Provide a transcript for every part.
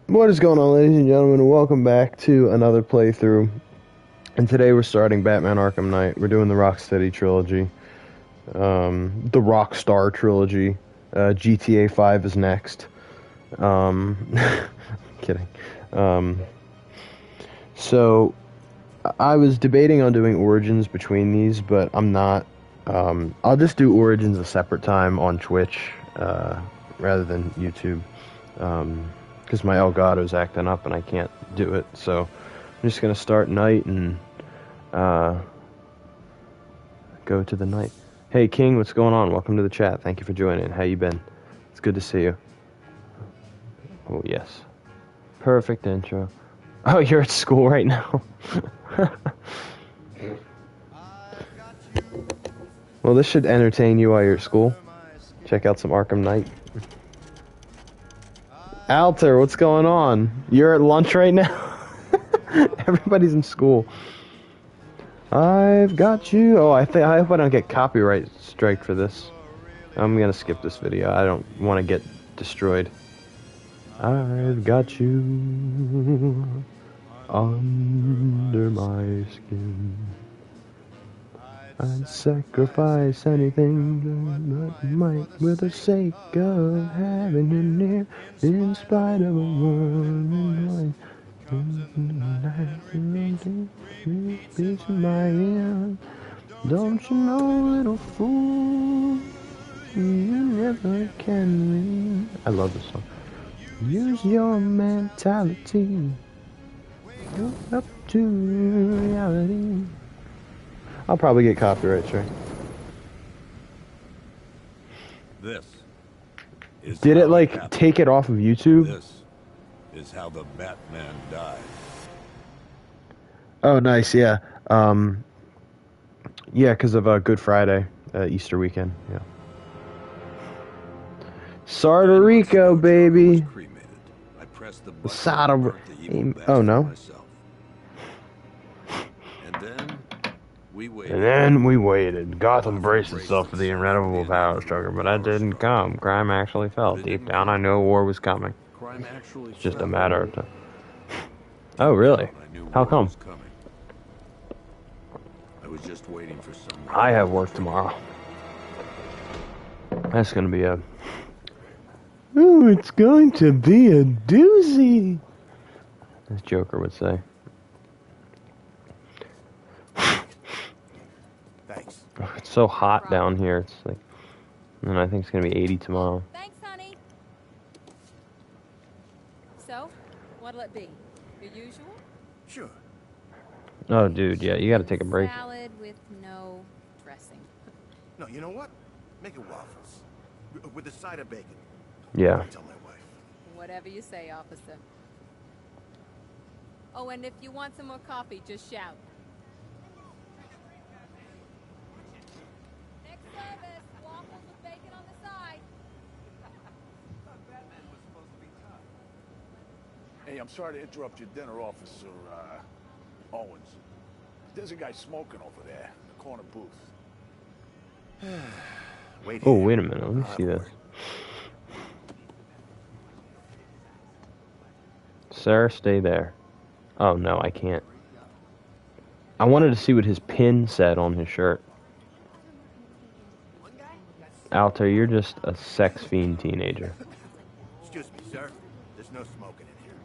What is going on, ladies and gentlemen, and welcome back to another playthrough. And today we're starting Batman Arkham Knight. We're doing the Rocksteady trilogy, the Rockstar trilogy. GTA 5 is next. Kidding. So I was debating on doing Origins between these, but I'm not. I'll just do Origins a separate time on Twitch rather than YouTube. Because my Elgato's acting up and I can't do it. So I'm just going to start Night and go to the night. Hey, King, what's going on? Welcome to the chat. Thank you for joining. How you been? It's good to see you. Oh, yes. Perfect intro. Oh, you're at school right now? Well, this should entertain you while you're at school. Check out some Arkham Knight. Alter, what's going on? You're at lunch right now? Everybody's in school. I've got you. Oh, I hope I don't get copyright strike for this. I'm gonna skip this video. I don't want to get destroyed. I've got you under my skin. I'd sacrifice anything that might for the sake of having you near, in spite of a woman. Beats in my ear. Don't you know, little fool, you never can win. I love this song. Use your mentality. Look up to reality. I'll probably get copyright strike. This is Did it like take it off of YouTube? This is how the Batman died. Oh, nice. Yeah. Yeah, because of Good Friday, Easter weekend. Yeah. Sartorico, baby. I pressed the Sodom. Oh no. And then we waited. Gotham braced itself for the inevitable power struggle, but that didn't come. Crime actually fell. Deep down, I knew war was coming. It's just a matter of time. Oh, really? How come? I was just waiting for someone. I have work tomorrow. That's gonna be a... Oh, it's going to be a doozy, as Joker would say. Thanks. Oh, it's so hot down here. It's like... And I think it's gonna be 80 tomorrow. Thanks, honey. So, what'll it be? Your usual? Sure. Oh, dude, yeah, you gotta take a break. Salad with no dressing. No, you know what? Make it waffles. With a side of bacon. Yeah. Tell my wife. Whatever you say, officer. Oh, and if you want some more coffee, just shout. Next service, waffles with bacon on the side. Batman was supposed to be tough. Hey, I'm sorry to interrupt your dinner, Officer Owens. There's a guy smoking over there in the corner booth. Wait. Oh, wait a minute. Let me see this. Sir, stay there. Oh, no, I can't. I wanted to see what his pin said on his shirt. Alter, you're just a sex fiend teenager. Excuse me, sir. There's no smoking in here.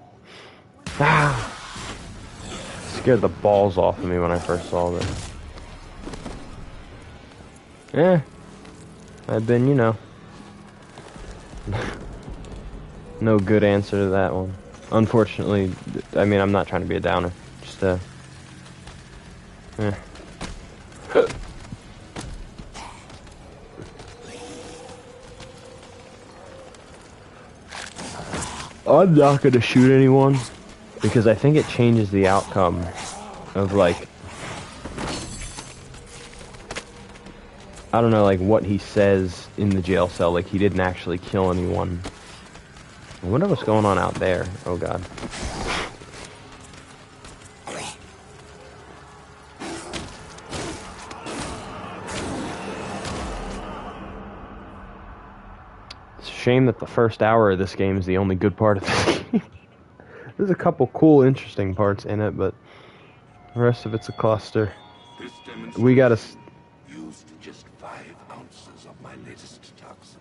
Ah! Scared the balls off of me when I first saw this. Eh. I've been, you know. No good answer to that one. Unfortunately, I mean, I'm not trying to be a downer. Just, eh. I'm not gonna shoot anyone, because I think it changes the outcome of, like, I don't know, like, what he says in the jail cell. Like, he didn't actually kill anyone. I wonder what's going on out there. Oh, God. shame that the first hour of this game is the only good part of this game. There's a couple cool, interesting parts in it, but the rest of it's a cluster. This We gotta... used just 5 ounces of my latest toxin.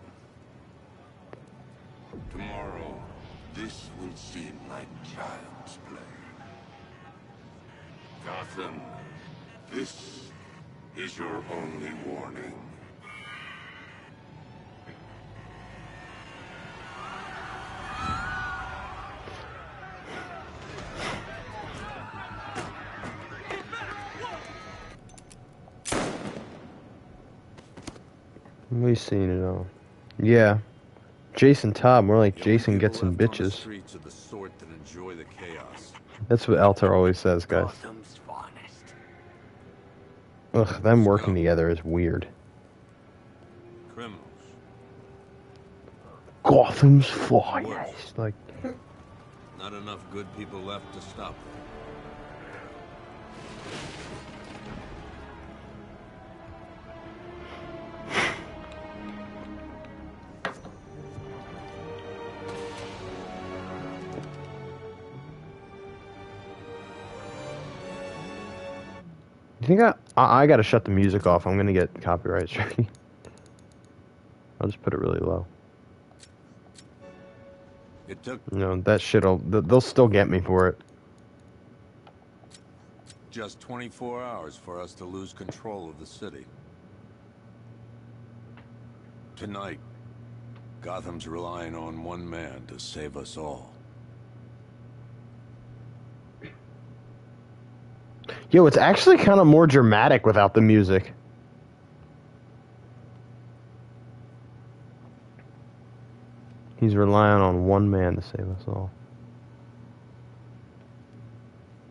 Tomorrow, this will seem like child's play. Gotham, this is your only warning. We've seen it all. Yeah. Jason Todd, more like The only Jason gets people some left on the bitches. streets are the sort that enjoy the chaos. That's what Altar always says, guys. Gotham's finest. Ugh, them working together is weird. Criminals. Gotham's finest. Like, Not enough good people left to stop them. you think I gotta shut the music off. I'm gonna get copyright strike. I'll just put it really low. It took You know, that shit'll... They'll still get me for it. just 24 hours for us to lose control of the city. Tonight, Gotham's relying on one man to save us all. Yo, it's actually kind of more dramatic without the music. He's relying on one man to save us all.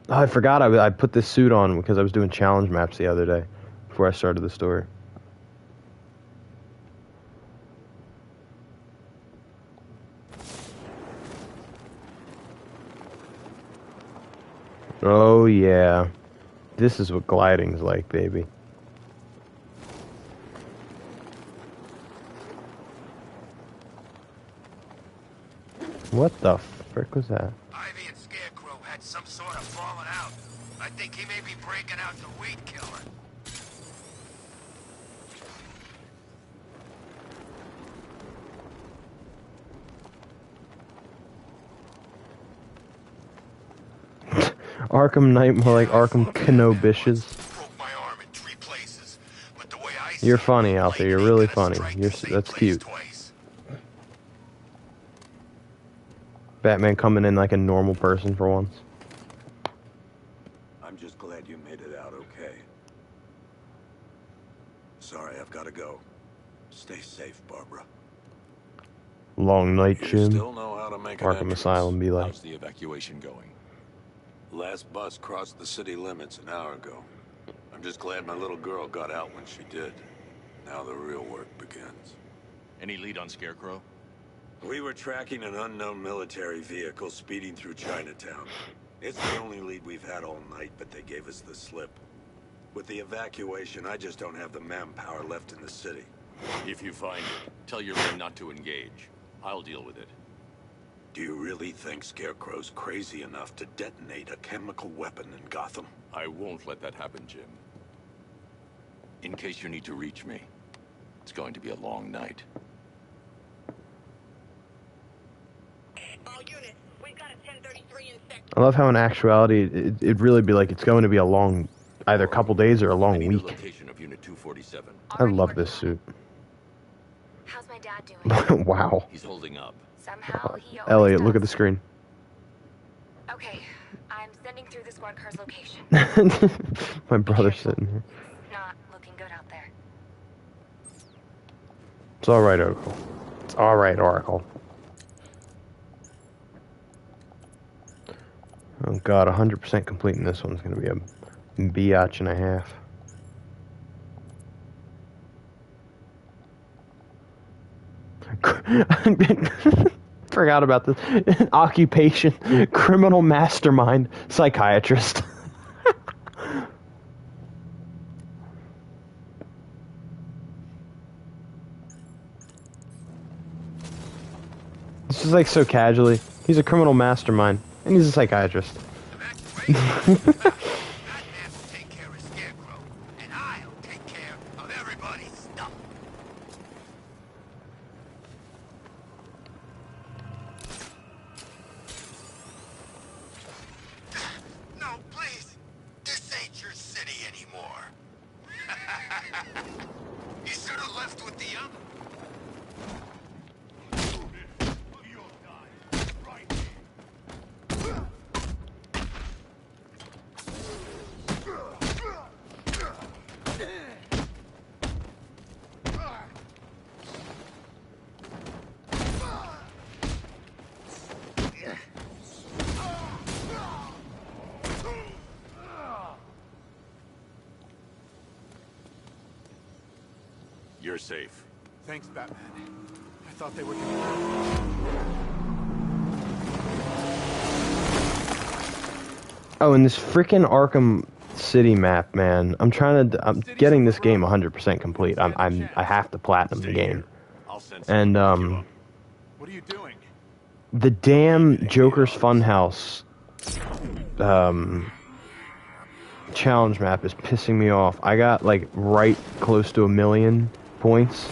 Oh, I forgot I put this suit on because I was doing challenge maps the other day before I started the story. Oh yeah. This is what gliding's like, baby. What the frick was that? Ivy and Scarecrow had some sort of falling out. I think he may be breaking out the weed killer. Arkham Knight, more like Arkham Knobishes. Broke my arm in 3 places, but the way I You're see it, funny out there. You're lightning really gonna funny. strike You're the same that's place cute. twice. Batman coming in like a normal person for once. I'm just glad you made it out okay. Sorry, I've got to go. Stay safe, Barbara. Long night, You Jim. still know how to make an Arkham entrance. Asylum be like. How's the evacuation going? Last bus crossed the city limits an hour ago. I'm just glad my little girl got out when she did. Now the real work begins. Any lead on Scarecrow? We were tracking an unknown military vehicle speeding through Chinatown. It's the only lead we've had all night, but they gave us the slip. With the evacuation, I just don't have the manpower left in the city. If you find it, tell your men not to engage. I'll deal with it. Do you really think Scarecrow's crazy enough to detonate a chemical weapon in Gotham? I won't let that happen, Jim. In case you need to reach me, it's going to be a long night. All units, we've got a 1033 in sector. I love how in actuality it'd really be like it's going to be a long, either couple days or a I long need week. a location of Unit 247. I love this suit. How's my dad doing? Wow. He's holding up. Somehow he always Elliot, look does. at the screen. Okay, I'm sending through the squad car's location. My brother's sitting here. Not looking good out there. It's alright, Oracle. It's alright, Oracle. Oh god, 100% completing this one's gonna be a biatch and a half. Forgot about this. Occupation, criminal mastermind, psychiatrist. This is like so casually. He's a criminal mastermind, and he's a psychiatrist. Evacuation? Batman will take care of Scarecrow, and I'll take care of everybody's stuff. No, please. This ain't your city anymore. You should have left with the other. You'll die right here. You're safe. Thanks, Batman. I thought they were gonna... Oh, and this freaking Arkham City map, man. I'm getting this game 100% complete. I have to platinum the game. I'll send And What are you doing? the damn Joker's Funhouse challenge map is pissing me off. I got like right close to 1 million points,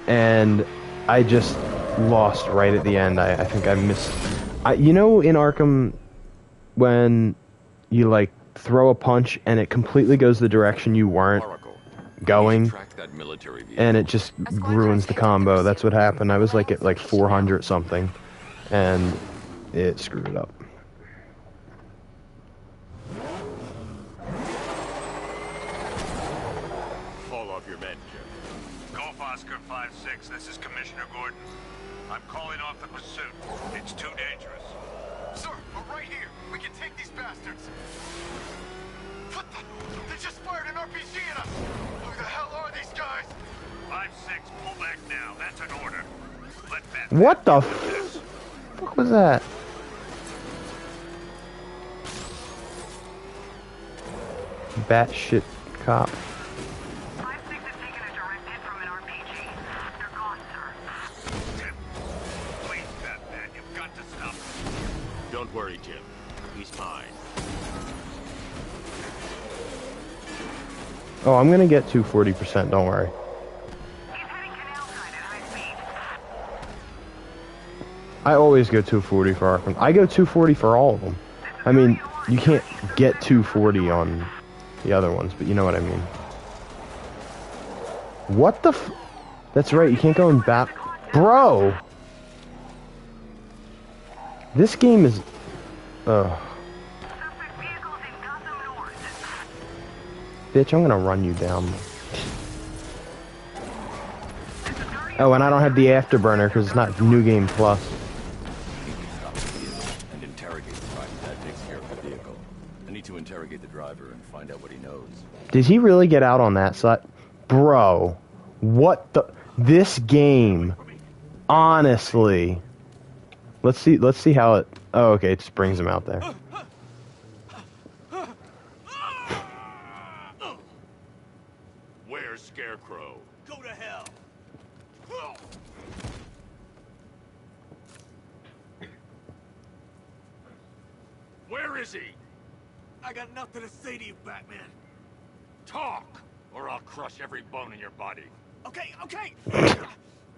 and I just lost right at the end. I think I missed. You know, in Arkham, when you like throw a punch and it completely goes the direction you weren't going, track that military vehicle. and it just ruins the combo. That's what happened. I was like at like 400 something, and it screwed it up. Fall off your men, Jim. Golf Oscar 5-6, this is Commissioner Gordon. I'm calling off the pursuit. It's too dangerous. Sir, we're right here. We can take these bastards. What the? They just fired an RPG at us. Who the hell are these guys? 5-6, pull back now. That's an order. Let Batman What the deal with this. fuck was that? Batshit cop. 5-6 has taken a direct hit from an RPG. They're gone, sir. Jim, please, Batman, you've got to stop them. Don't worry, Jim. He's fine. Oh, I'm gonna get to 40%, don't worry. He's heading canal side at high speed. I always go 240 for Arkham. I go 240 for all of them. I mean, you can't get 240 on the other ones, but you know what I mean. What the f... That's right, you can't go in back... Bro! This game is... Ugh. Suspect vehicles in Gotham North. Bitch, I'm gonna run you down. Oh, and I don't have the Afterburner because it's not New Game Plus. You can stop the vehicle and interrogate the driver. That takes care of the vehicle. I need to interrogate the driver and find out what he knows. Did he really get out on that side? Bro, what the... This game, honestly... Let's see how it... Oh, okay, it just brings him out there. Where's Scarecrow? Go to hell. Where is he? I got nothing to say to you, Batman. Talk, or I'll crush every bone in your body. Okay, okay.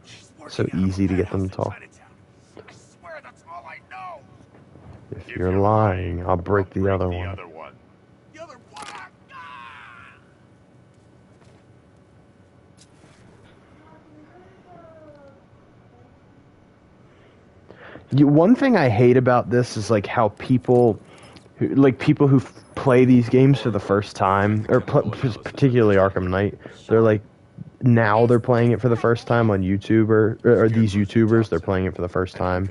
She's So working out of easy a to get them warehouse to talk. in Chinatown. I swear that's all I know. If you're lying, I'll break the other The one. other one. The other one. Ah! One thing I hate about this is like how people who play these games for the first time, or particularly Arkham Knight, they're like, now they're playing it for the first time on YouTube, or these YouTubers, they're playing it for the first time,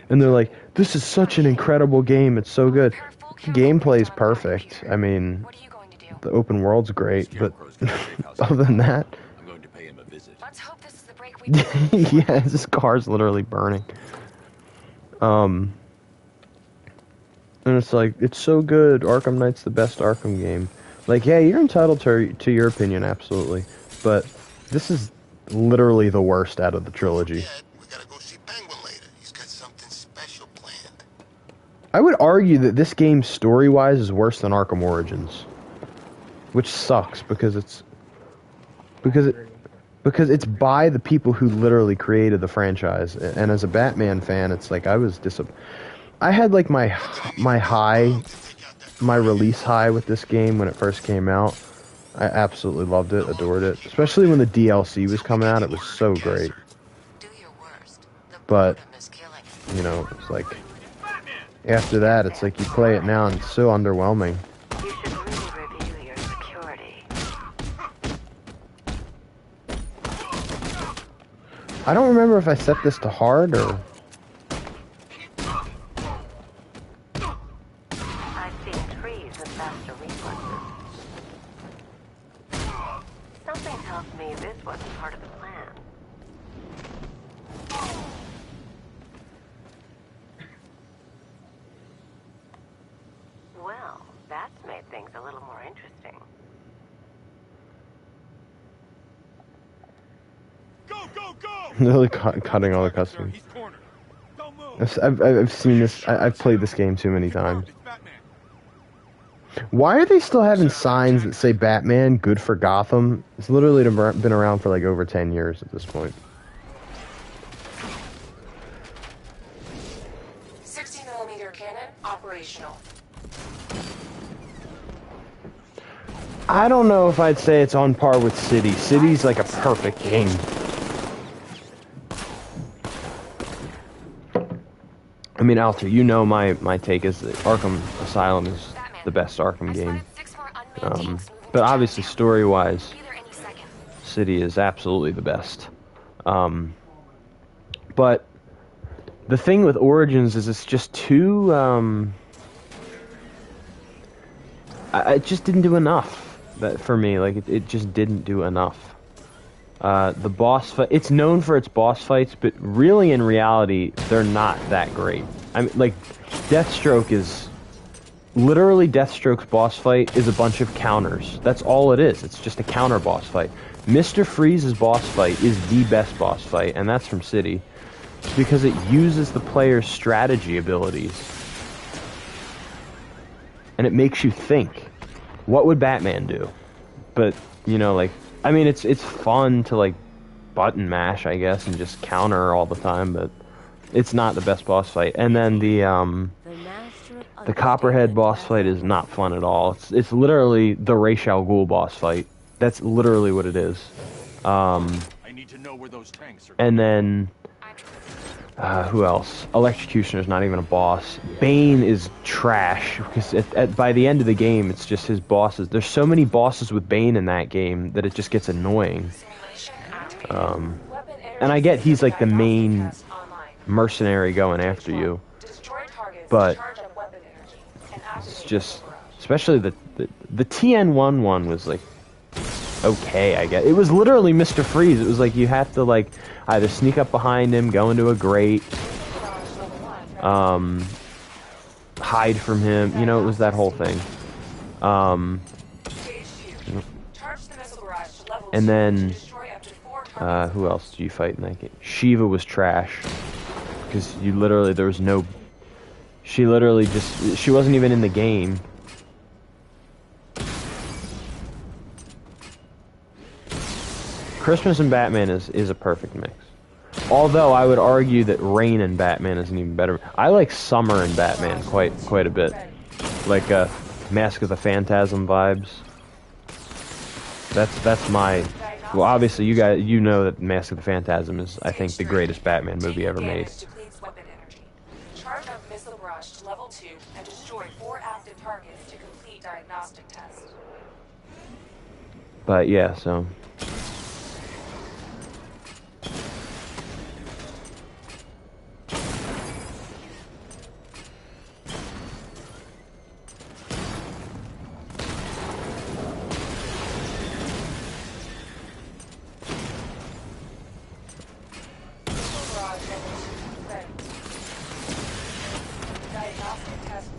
and they're like, this is such an incredible game, it's so good. Gameplay's perfect. I mean, What are you going to do? the open world's great, but Scarecrow's got a safe house. other than that, I'm going to pay him a visit. Let's hope this is the break we need. yeah, this car's literally burning. And it's like, it's so good. Arkham Knight's the best Arkham game. Like, yeah, you're entitled to your opinion, absolutely. But this is literally the worst out of the trilogy. We gotta go see Penguin later. He's got I would argue that this game, story-wise, is worse than Arkham Origins, which sucks because it's by the people who literally created the franchise. And as a Batman fan, it's like I was I had like my release high with this game when it first came out. I absolutely loved it, adored it, especially when the DLC was coming out. It was so great. But you know, it's like after that, it's like you play it now and it's so underwhelming. You should really review your security. I don't remember if I set this to hard or... I've seen trees with faster reflexes. Something tells me this wasn't part of the plan. Well, that's made things a little more interesting. Go, go, go! Literally cutting all the cutscenes. He's cornered. Don't move. I've seen this. I've played this game too many times. Why are they still having signs that say Batman, good for Gotham? It's literally been around for like over 10 years at this point. 60mm cannon operational. I don't know if I'd say it's on par with City. City's like a perfect game. I mean, Alter, you know my take is that Arkham Asylum is the best Arkham game. But obviously, story-wise, City is absolutely the best. But the thing with Origins is it's just too... it just didn't do enough for me. Like, it just didn't do enough. The boss fight, it's known for its boss fights, but really in reality, they're not that great. I mean, like, Deathstroke's boss fight is a bunch of counters. That's all it is. It's just a counter boss fight. Mr. Freeze's boss fight is the best boss fight, and that's from City, because it uses the player's strategy abilities. And it makes you think, what would Batman do? But, you know, like, I mean, it's fun to, like, button mash, I guess, and just counter all the time, but it's not the best boss fight. And then the Copperhead boss fight is not fun at all. It's literally the Ra's al Ghul boss fight. That's literally what it is. I need to know where those tanks are. And then... who else? Electrocutioner's not even a boss. Bane is trash, because by the end of the game, it's just his bosses. There's so many bosses with Bane in that game that it just gets annoying. And I get he's like the main mercenary going after you, but it's just, especially the TN1 one was like, okay, I guess. It was literally Mr. Freeze. It was like you have to like either sneak up behind him, go into a grate, hide from him. You know, it was that whole thing. And then, who else do you fight in that game? Shiva was trash. Because you literally, there was no... She literally just... She wasn't even in the game. Christmas and Batman is a perfect mix. Although I would argue that Rain and Batman is an even better. I like Summer and Batman quite a bit. Like Mask of the Phantasm vibes. That's my. Well, obviously you know that Mask of the Phantasm is, I think, the greatest Batman movie ever made. Charge up missile barrage to level 2 and destroy 4 active targets to complete diagnostic test. But yeah, so.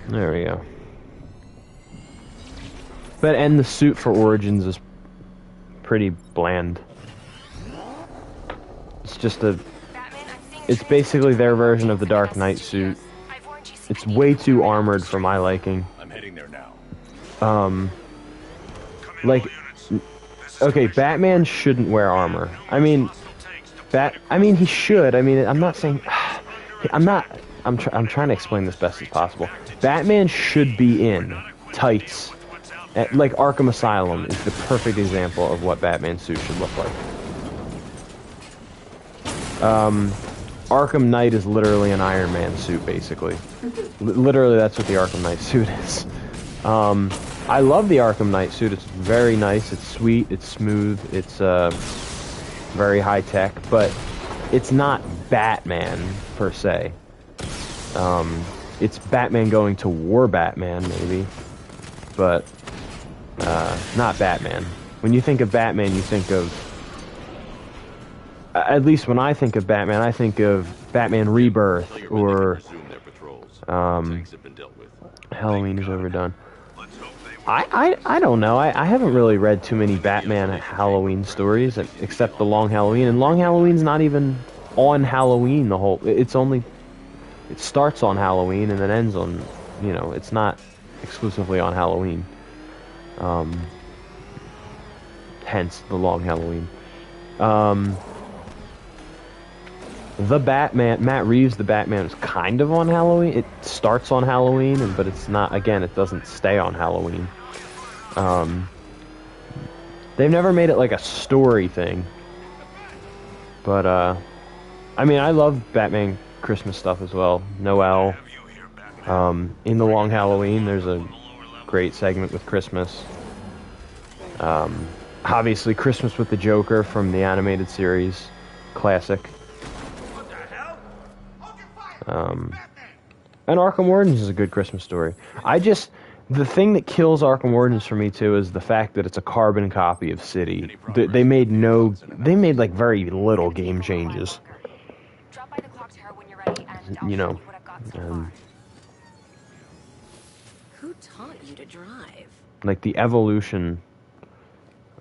There we go. But and the suit for Origins is pretty bland. It's just a... It's basically their version of the Dark Knight suit. It's way too armored for my liking. I'm heading there now. Like, okay, Batman shouldn't wear armor. I mean, he should. I mean, I'm not saying, I'm trying to explain this best as possible. Batman should be in tights. Like Arkham Asylum is the perfect example of what Batman's suit should look like. Arkham Knight is literally an Iron Man suit, basically. Literally, that's what the Arkham Knight suit is. I love the Arkham Knight suit. It's very nice. It's sweet. It's smooth. It's very high tech, but it's not Batman per se. It's Batman going to war Batman, maybe, but not Batman. When you think of Batman, you think of, at least when I think of Batman, I think of Batman Rebirth or Halloween is overdone. I don't know. I haven't really read too many Batman Halloween stories except the Long Halloween, and Long Halloween's not even on Halloween. It starts on Halloween and then ends on, it's not exclusively on Halloween. Hence the Long Halloween. The Batman, Matt Reeves, the Batman, is kind of on Halloween. It starts on Halloween, but it's not, again, it doesn't stay on Halloween. They've never made it like a story thing. But, I mean, I love Batman Christmas stuff as well. Noel. In the Long Halloween, there's a great segment with Christmas. Obviously, Christmas with the Joker from the animated series. Classic. And Arkham Origins is a good Christmas story. The thing that kills Arkham Origins for me too is the fact that it's a carbon copy of City. They made like very little game changes. Drop by the clock tower when you're ready, and I'll show you what I've got so far. Who taught you to drive? Like the evolution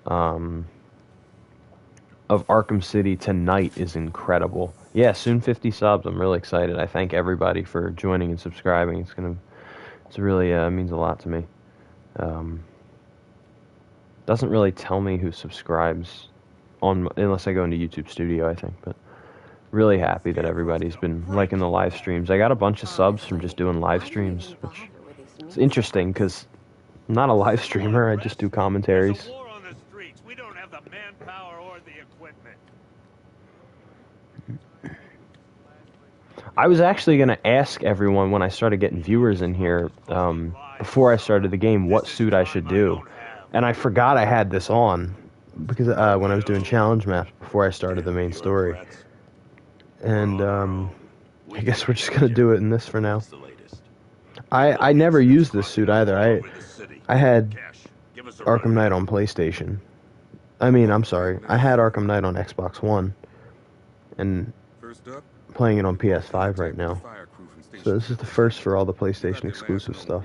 of Arkham City to Night is incredible. Yeah, soon 50 subs. I'm really excited. I thank everybody for joining and subscribing. It's really means a lot to me. Doesn't really tell me who subscribes unless I go into YouTube Studio, I think. But really happy that everybody's been liking the live streams. I got a bunch of subs from just doing live streams, which is interesting because I'm not a live streamer. I just do commentaries. I was actually going to ask everyone when I started getting viewers in here, before I started the game, what suit I should do. And I forgot I had this on, because when I was doing challenge maps before I started the main story. And I guess we're just going to do it in this for now. I never used this suit either. I had Arkham Knight on PlayStation. I'm sorry. I had Arkham Knight on Xbox One. And playing it on PS5 right now. So this is the first for all the PlayStation exclusive stuff.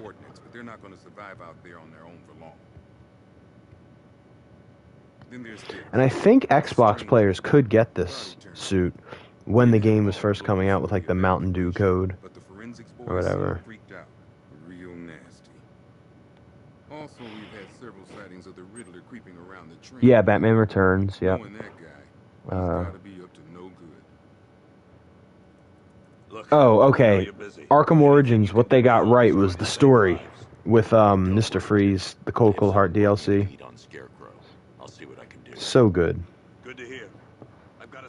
And I think Xbox players could get this suit when the game was first coming out with like the Mountain Dew code or whatever. Yeah, Batman Returns, yep. Oh, okay. Arkham Origins, what they got right was the story with Mr. Freeze, the Cold Heart DLC. So good. Good to hear. I've got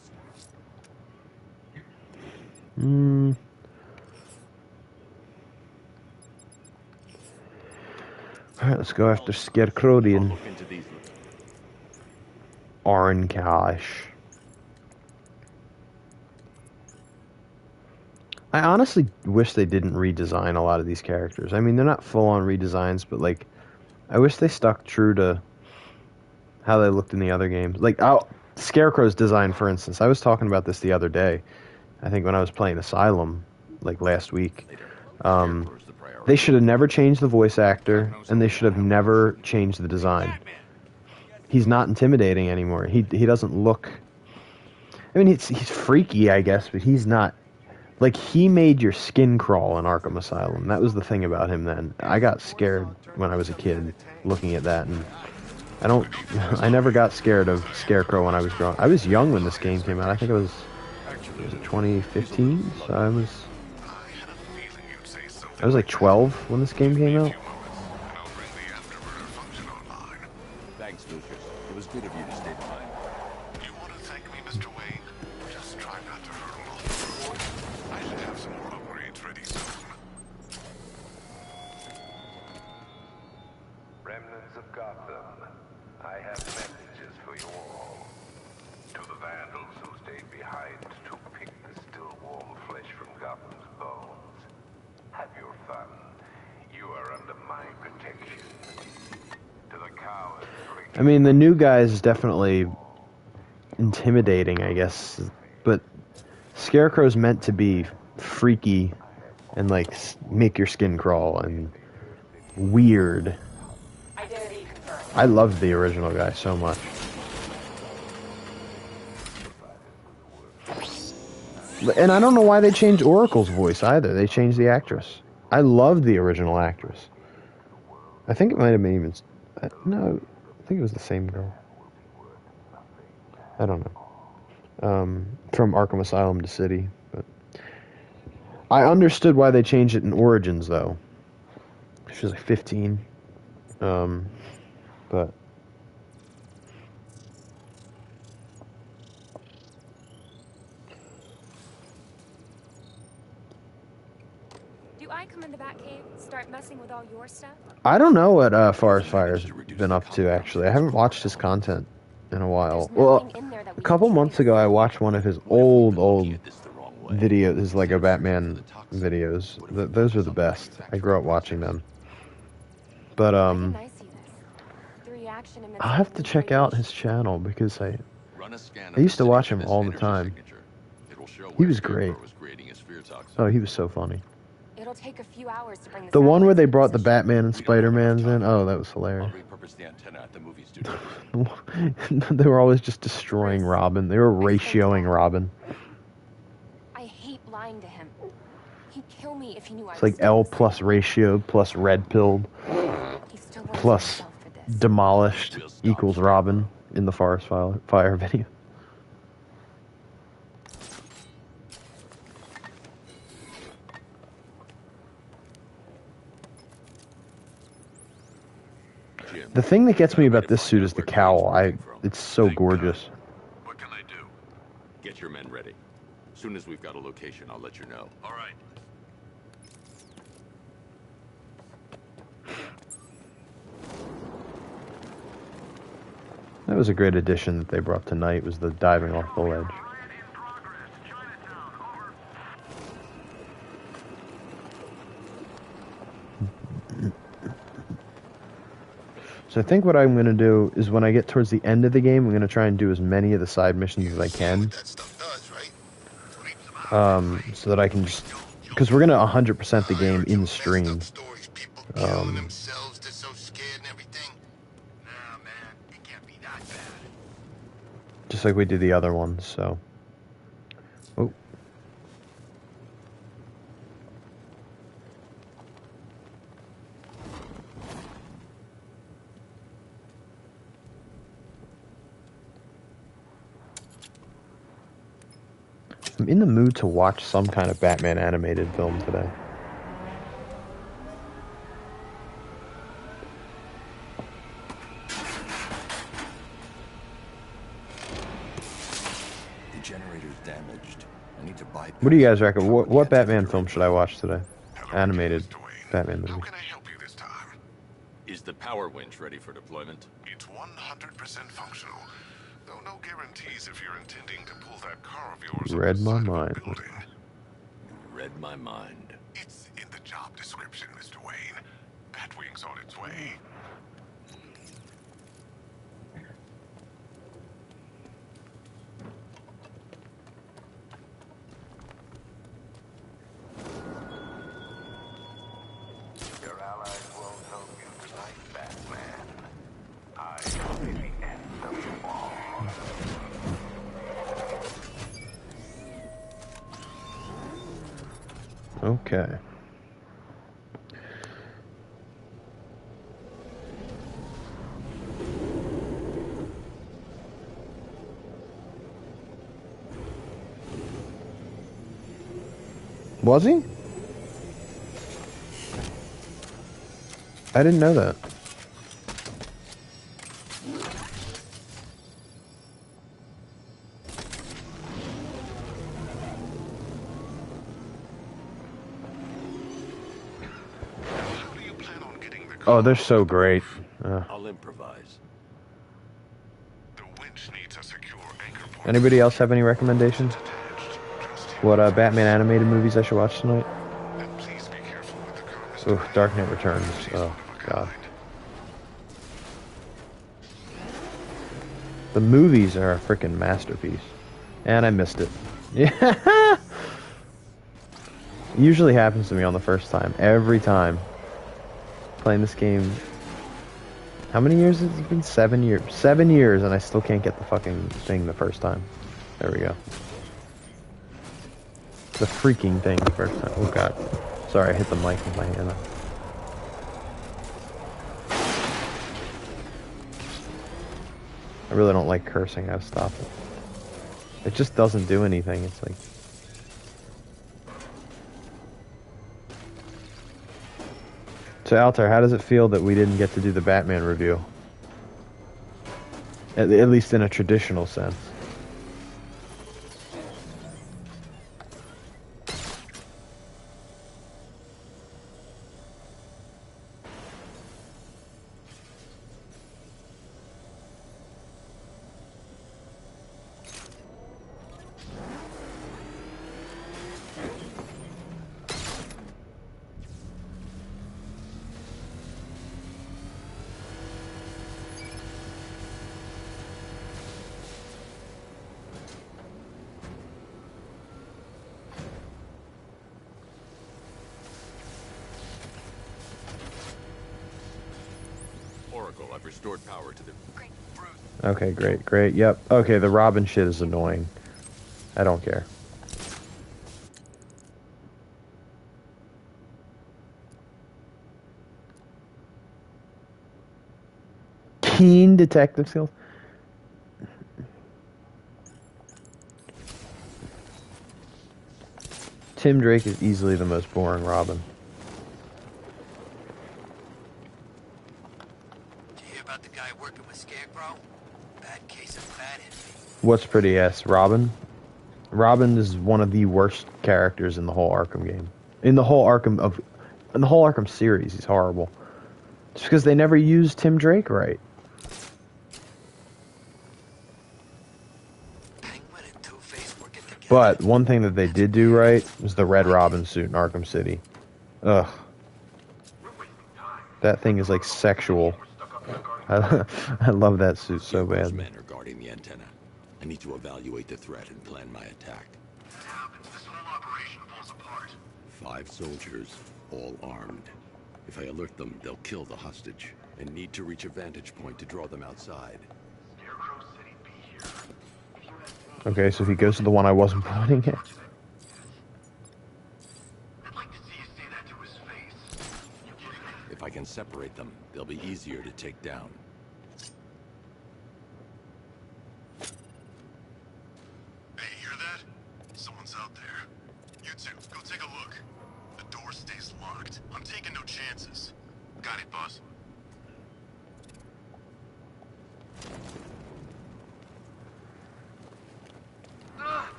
Alright, let's go after Scarecrowdian. Orancash. I honestly wish they didn't redesign a lot of these characters. I mean, they're not full-on redesigns, but, like, I wish they stuck true to how they looked in the other games. Like, Scarecrow's design, for instance. I was talking about this the other day. I think when I was playing Asylum, like, last week. They should have never changed the voice actor, and they should have never changed the design. He's not intimidating anymore. He doesn't look... I mean, he's freaky, I guess, but he's not... like, he made your skin crawl in Arkham Asylum. That was the thing about him then. I got scared when I was a kid looking at that, and I never got scared of Scarecrow when I was growing. I was young when this game came out. I think was it 2015? So I was like 12 when this game came out. Thanks, Lucas. It was good of you to stay behind. You want to thank me, Mr. Wayne? Just try not to hurt him off. I should have some more upgrades ready soon. Remnants of Gotham, I have messages for you all. To the vandals who stayed behind to pick the still warm flesh from Gotham's bones. Have your fun. You are under my protection. To the cowards, I mean, the new guy is definitely intimidating, I guess, but Scarecrow's meant to be freaky and, like, make your skin crawl and weird. Identity confirmed. I loved the original guy so much. And I don't know why they changed Oracle's voice either. They changed the actress. I loved the original actress. I think it might have been even... No, I think it was the same girl. I don't know. From Arkham Asylum to City. But I understood why they changed it in Origins, though. She was like 15. But... Do I come in the Batcave, start messing with all your stuff? I don't know what Forest Fire's been up to, actually. I haven't watched his content in a while. Well, a couple months ago, I watched one of his old videos, his Lego Batman videos. Those are the best. I grew up watching them. But, I'll have to check out his channel, because I used to watch him all the time. He was great. Oh, he was so funny. It'll take a few hours to bring The one where they brought the Batman and Spider-Mans in, oh, that was hilarious. They were always just destroying Robin. They were ratioing Robin. I hate lying to him. He'd kill me if he knew It's like L plus ratioed plus red pilled plus demolished equals Robin in the Forest Fire video. The thing that gets me about this suit is the cowl. It's so gorgeous. What can I do? Get your men ready. As soon as we've got a location, I'll let you know. All right. That was a great addition that they brought tonight, was the diving off the ledge. So I think what I'm going to do is when I get towards the end of the game, I'm going to try and do as many of the side missions as I can. So that I can just... Because we're going to 100% the game in stream. Just like we did the other ones, so... Oh. I'm in the mood to watch some kind of Batman animated film today. The generator's damaged. I need to buy. What do you guys reckon? What Batman film should I watch today? Animated Batman movie. How can I help you this time? Is the power winch ready for deployment? It's 100% functional. Though no guarantees if you're intending to pull that car of yours. Read my mind. Read my mind. It's in the job description, Mr. Wayne. Batwing's on its way. Your allies won't help you tonight, Batman. I will be the end of you all. Okay. Was he? I didn't know that. Oh, they're so great. I'll improvise. Anybody else have any recommendations? What Batman animated movies I should watch tonight? Ooh, Dark Knight Returns. Oh, God. The movies are a freaking masterpiece. And I missed it. Yeah. Usually happens to me on the first time. Every time. Playing this game. How many years has it been? 7 years. 7 years and I still can't get the fucking thing the first time. There we go. The freaking thing the first time. Oh, God. Sorry, I hit the mic with my hand. I really don't like cursing. I gotta stop it. It just doesn't do anything. It's like... So, Altair, how does it feel that we didn't get to do the Batman review? At least in a traditional sense. I've restored power to the... Okay, great, great. Yep. Okay, the Robin shit is annoying. I don't care. Keen detective skills. Tim Drake is easily the most boring Robin. What's pretty ass? Robin? Robin is one of the worst characters in the whole Arkham game. In the whole Arkham series, he's horrible. Just because they never used Tim Drake right. But one thing that they did do right was the Red Robin suit in Arkham City. Ugh. That thing is like sexual. I love that suit so bad. Men are guarding the antenna. I need to evaluate the threat and plan my attack. If that happens, this whole operation falls apart. 5 soldiers, all armed. If I alert them, they'll kill the hostage. And need to reach a vantage point to draw them outside. Scarecrow City be here. Okay, so if he goes to the one I wasn't pointing at. I'd like to see you say that to his face. You kidding me? If I can separate them, they'll be easier to take down. Hey, hear that? Someone's out there. You two, go take a look. The door stays locked. I'm taking no chances. Got it, boss.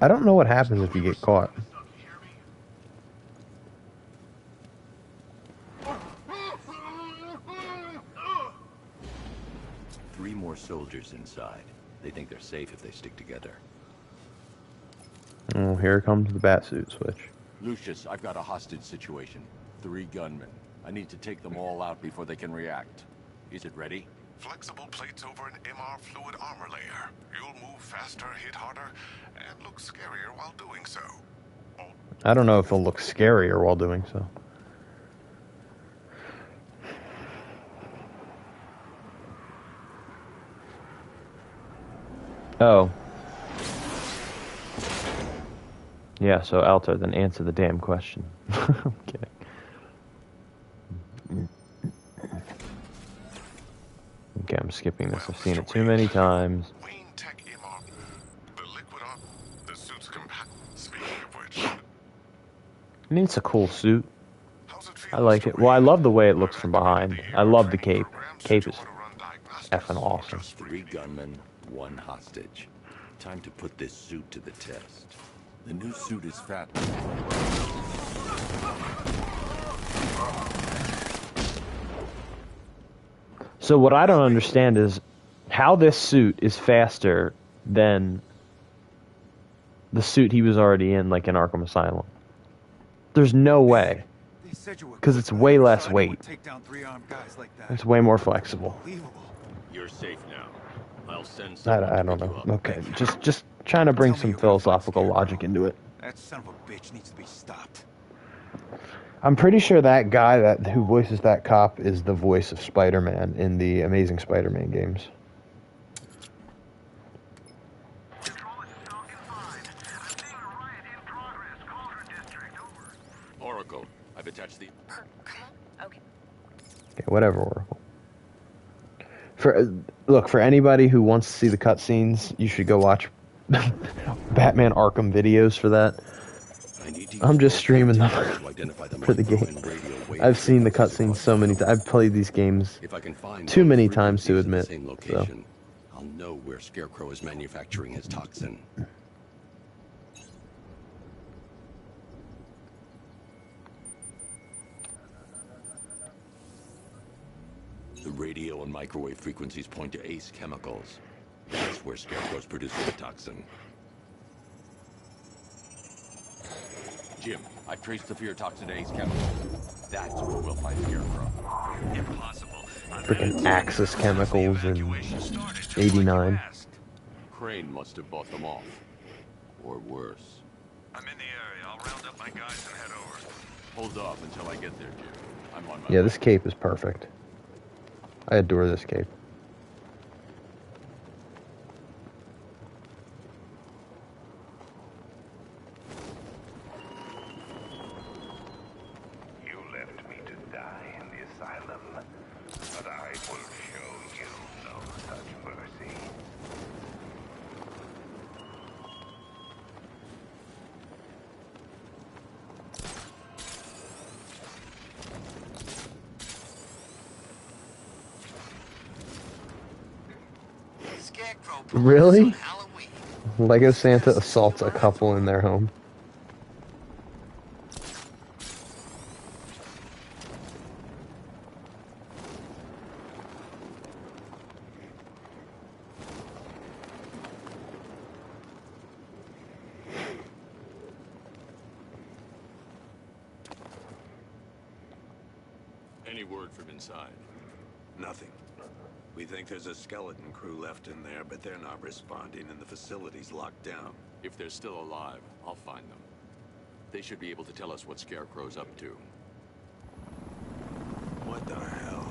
I don't know what happens if you get caught. Three more soldiers inside. They think they're safe if they stick together. Oh, here comes the Batsuit switch. Lucius, I've got a hostage situation. 3 gunmen. I need to take them all out before they can react. Is it ready? Flexible plates over an MR fluid armor layer. You'll move faster, hit harder, and look scarier while doing so. I don't know if they'll look scarier while doing so. Oh. Yeah, so Alter, then answer the damn question. I'm kidding. Okay, I'm skipping this. I've seen it too many times. I mean, it's a cool suit. I like it. Well, I love the way it looks from behind. I love the cape. Cape is effing awesome. 3 gunmen, 1 hostage. Time to put this suit to the test. The new suit is fat. So what I don't understand is how this suit is faster than the suit he was already in, like in Arkham Asylum. There's no way. Because it's way less weight. It's way more flexible. You're safe now. I'll send I don't know. Okay, just trying to bring some philosophical logic into it. That son of a bitch needs to be stopped. I'm pretty sure that guy who voices that cop is the voice of Spider-Man in the Amazing Spider-Man games. Oracle, I've attached the... Okay. Okay, whatever, Oracle. For anybody who wants to see the cutscenes, you should go watch Batman Arkham videos for that. I'm just streaming them for the game. I've seen the cutscenes so many times. I've played these games too many times to admit. So. I'll know where Scarecrow is manufacturing his toxin. The radio and microwave frequencies point to Ace Chemicals. That's where Scarecrow's producing the toxin. Jim, I've traced the fear toxin to Ace Chemicals. That's where we'll find Scarecrow. Impossible. Freaking Axis Chemicals in '89. Crane must have bought them off. Or worse. I'm in the area. I'll round up my guys and head over. Hold off until I get there, Jim. I'm on my Yeah, this cape is perfect. I adore this cape. You left me to die in the asylum, but I will show you no such mercy. Really? Lego Santa assaults a couple in their home. Any word from inside? Nothing. We think there's a skeleton crew left in there, but they're not responding and the facility's locked down. If they're still alive, I'll find them. They should be able to tell us what Scarecrow's up to. What the hell?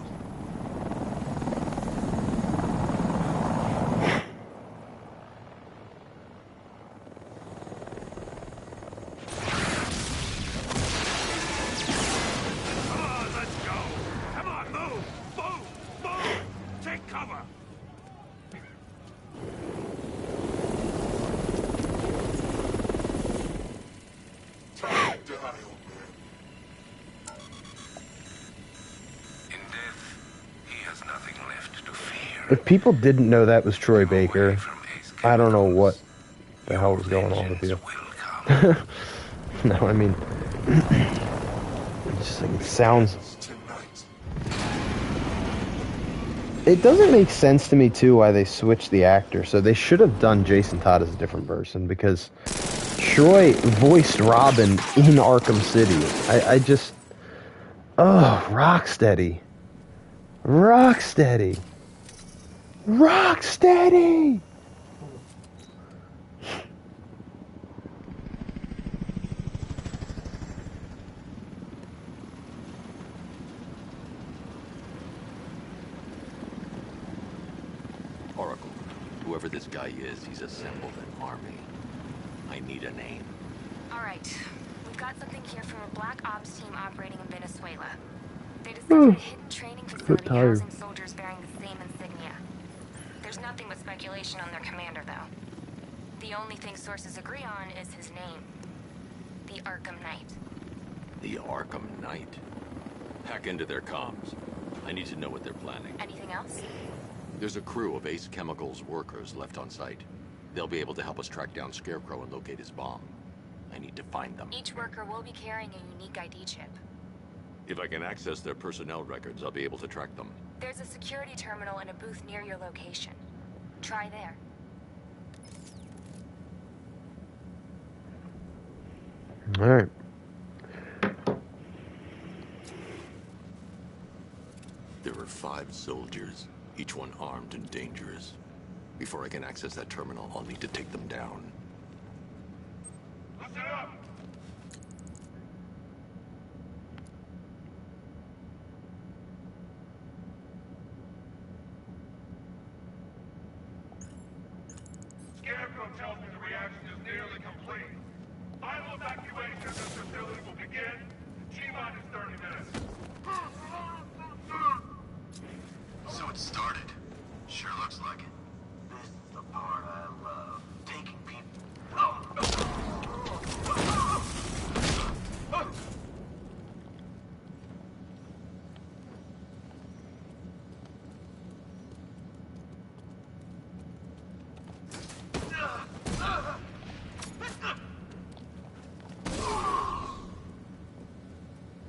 Come on, let's go! Come on, move! Move! Move! Take cover! If people didn't know that was Troy Baker, I don't know what the hell was going on with you. No, I mean, it's just like it sounds. It doesn't make sense to me too why they switched the actor. So they should have done Jason Todd as a different person because Troy voiced Robin in Arkham City. I just, oh, Rocksteady, Rocksteady. Rocksteady! Oracle, whoever this guy is, he's assembled an army. I need a name. All right. We've got something here from a black ops team operating in Venezuela. They discovered a hidden training facility housing soldiers bearing the same insignia. There's nothing but speculation on their commander, though. The only thing sources agree on is his name. The Arkham Knight. The Arkham Knight? Hack into their comms. I need to know what they're planning. Anything else? There's a crew of Ace Chemicals workers left on site. They'll be able to help us track down Scarecrow and locate his bomb. I need to find them. Each worker will be carrying a unique ID chip. If I can access their personnel records, I'll be able to track them. There's a security terminal in a booth near your location. Try there. All right. There are 5 soldiers, each one armed and dangerous. Before I can access that terminal, I'll need to take them down. Listen up! Scarecrow tells me the reaction is nearly complete. Final evacuation of the facility will begin. T-minus 30 minutes. So it started. Sure looks like it. This is the part I love. Taking people.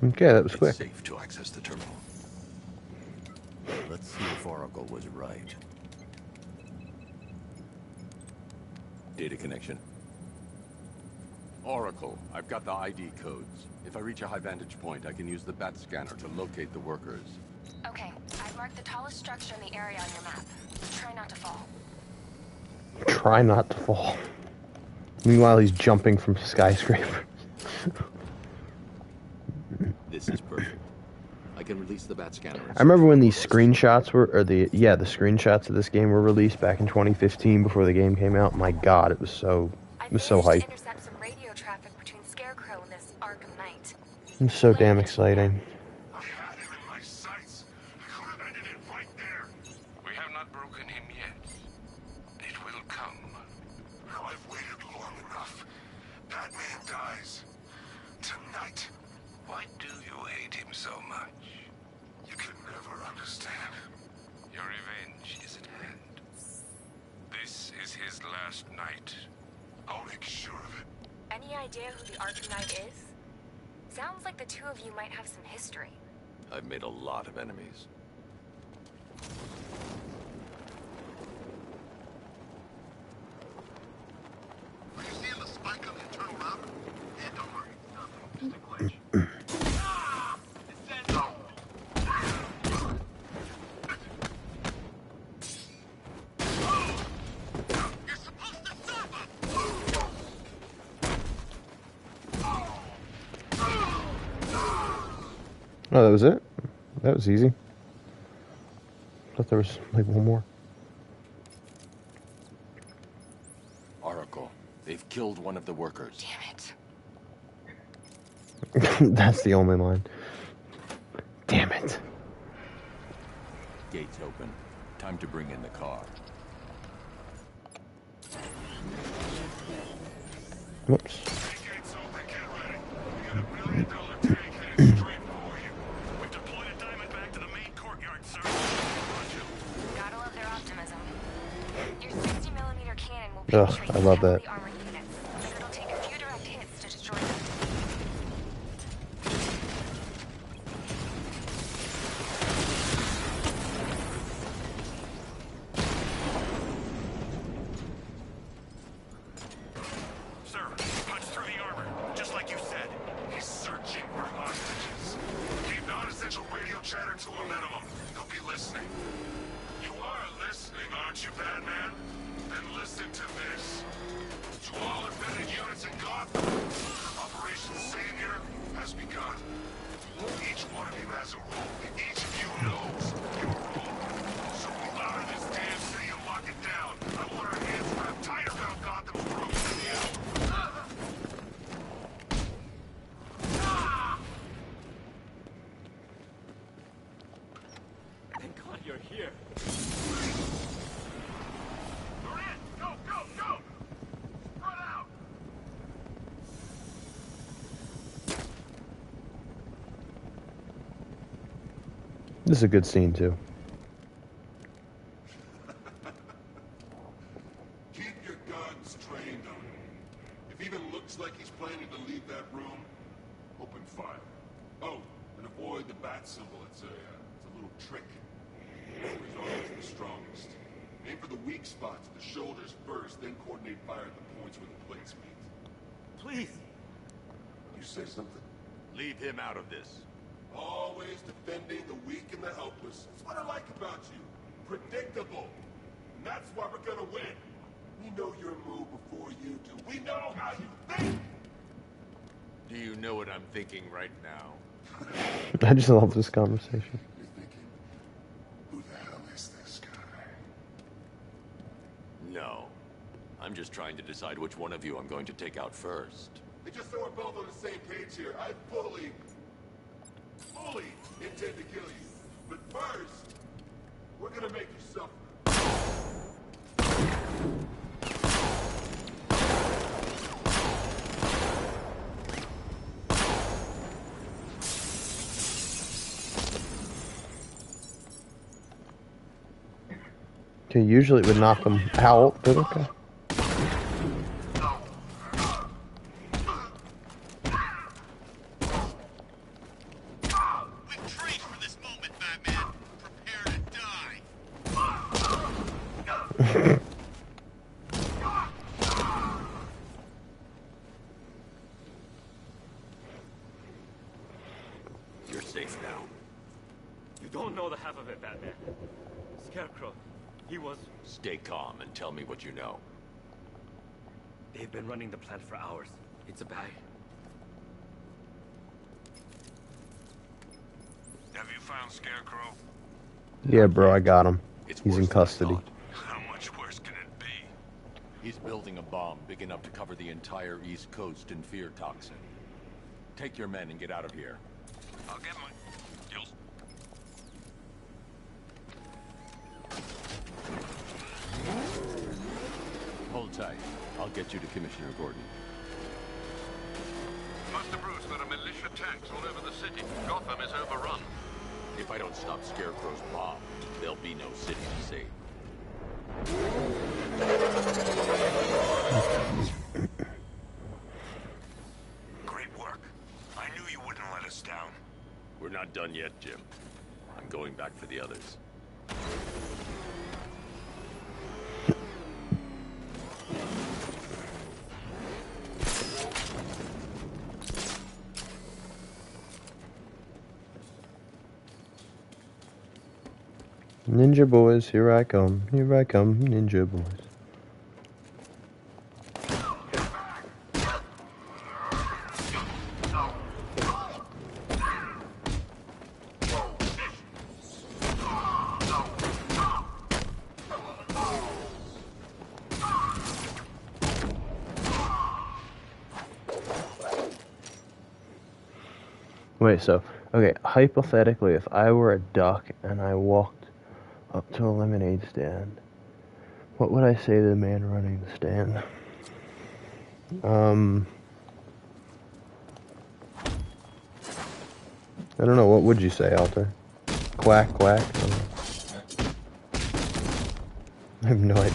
Okay, that was quick. It's safe to access the terminal. Let's see if Oracle was right. Data connection. Oracle, I've got the ID codes. If I reach a high vantage point, I can use the bat scanner to locate the workers. Okay, I've marked the tallest structure in the area on your map. Try not to fall. Try not to fall. Meanwhile, he's jumping from skyscrapers. This is perfect. I can release the bat scanner. I remember when these screenshots were, the screenshots of this game were released back in 2015 before the game came out. My God, it was so hype. Intercept some radio traffic between Scarecrow and this Arkham Knight. It was so damn exciting. I had him in my sights. I could have ended it right there. We have not broken him yet. It will come. Now I've waited long enough. Batman dies. Tonight. Why do you hate him so much? You can never understand. Your revenge is at hand. This is his last night. I'll make sure of it. Any idea who the Arkham Knight is? Sounds like the two of you might have some history. I've made a lot of enemies. Are you seeing the spike on the internal router? Yeah, don't worry. Nothing. Just a glitch. Oh, that was it? That was easy. Thought there was like one more. Oracle, they've killed one of the workers. Damn it. That's the only line. Damn it. Gates open. Time to bring in the car. Whoops. Gates open, get ready. We got $1 million tank heading straight for you. We've deployed a diamond back to the main courtyard, sir. Roger. Gotta love their optimism. Your 60mm cannon will Ugh, penetrate I love that. heavily armored units, but it'll take a few direct hits to destroy them. Sir, punch through the armor, just like you said. He's searching for hostages. Keep non-essential radio chatter to a minimum. He'll be listening. You are listening, aren't you, Batman? Then listen to this. To This is a good scene, too. Keep your guns trained on him. If he even looks like he's planning to leave that room, open fire. Oh, and avoid the bat symbol. It's a little trick. His arm is the strongest. Aim for the weak spots at the shoulders first, then coordinate fire at the points where the plates meet. Please. You say something? Leave him out of this. Always defending the weak and the helpless. That's what I like about you. Predictable. And that's why we're gonna win. We know your move before you do. We know how you think! Do you know what I'm thinking right now? I just love this conversation. You're thinking, who the hell is this guy? No. I'm just trying to decide which one of you I'm going to take out first. And just so we're both on the same page here, I fully intend to kill you. But first, we're gonna make you suffer. Okay, usually it would knock him out, but okay. You're safe now. You don't know the half of it, Batman. Scarecrow, he was... Stay calm and tell me what you know. They've been running the plant for hours. It's a bag. Have you found Scarecrow? Yeah, bro, I got him. It's He's in worse than I custody. thought. How much worse can it be? He's building a bomb big enough to cover the entire East Coast in fear toxin. Take your men and get out of here. I'll get my... You'll... Hold tight. I'll get you to Commissioner Gordon. Master Bruce, there are militia tanks all over the city. Gotham is overrun. If I don't stop Scarecrow's bomb, there'll be no city to save. Great work. I knew you wouldn't let us down. We're not done yet, Jim. I'm going back for the others. Ninja boys, here I come, ninja boys. Wait, so, okay, hypothetically, if I were a duck and I walked up to a lemonade stand, what would I say to the man running the stand? I don't know, what would you say, Alter? Quack, quack? I have no idea.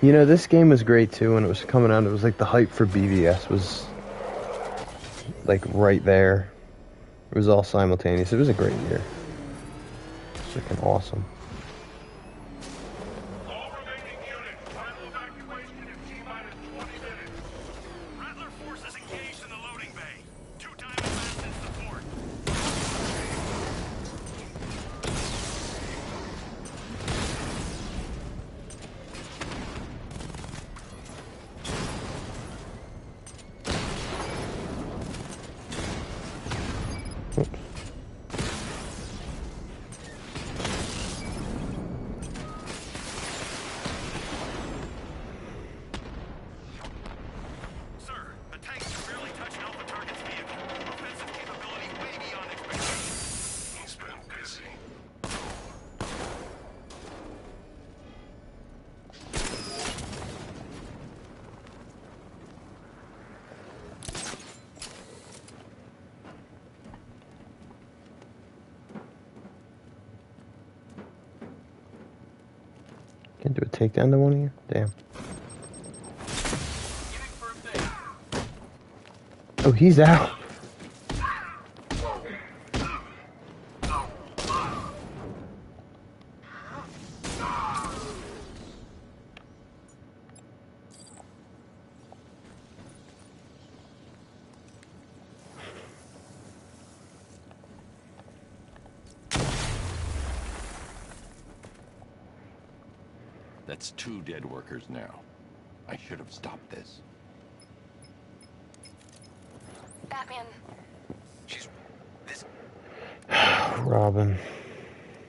You know, this game was great too when it was coming out. It was like the hype for BVS was like right there. It was all simultaneous. It was a great year. Freaking awesome. All remaining units, final evacuation in T-minus 20 minutes. Rattler forces engaged in the loading bay. 2 diamond masts in support. Sir, the tanks are barely touching Alpha Target's vehicle. Offensive capability way beyond expectations. He's been busy. Can't do a takedown to one of you? Damn. Oh, he's out. That's 2 dead workers now. I should have stopped this. Batman, Robin.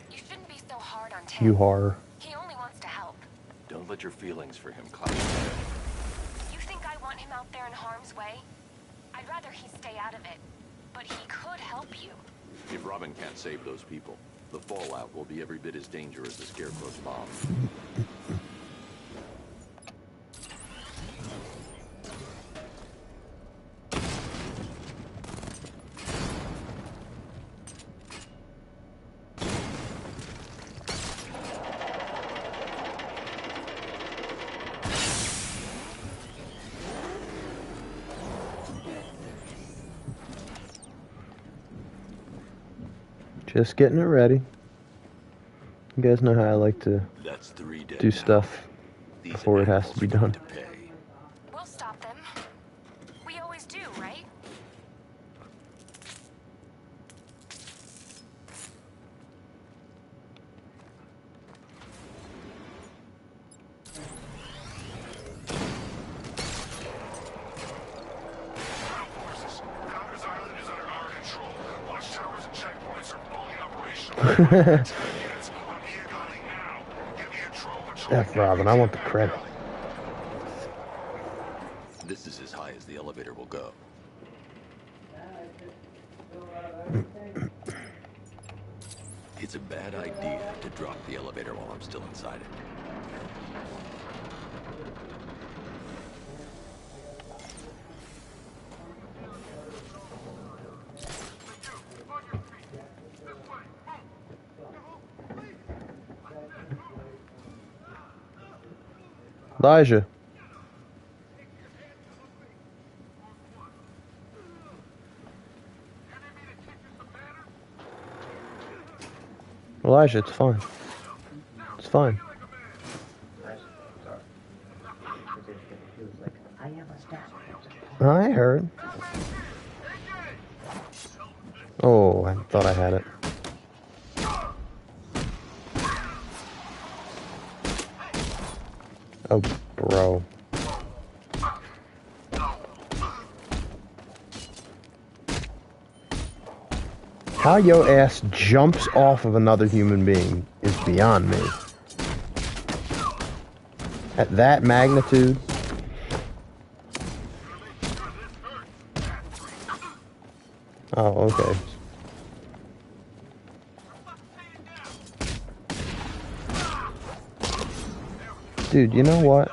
you shouldn't be so hard on Tim. You horror. He only wants to help. Don't let your feelings for him cloud. You think I want him out there in harm's way? I'd rather he stay out of it. But he could help you. If Robin can't save those people, the fallout will be every bit as dangerous as Scarecrow's bomb. Just getting it ready. You guys know how I like to That's 3 dead do now. stuff before it has to be done. We'll stop them. We always do, right? Congress Island is under our control. Watchtowers and checkpoints are fully operational. F Robin, I want the credit. This is as high as the elevator will go. It's a bad idea to drop the elevator while I'm still inside it. Elijah. Elijah, it's fine. It's fine. I heard. Oh, I thought I had it. Oh, bro. How your ass jumps off of another human being is beyond me. At that magnitude. Oh, okay. Dude, you know what?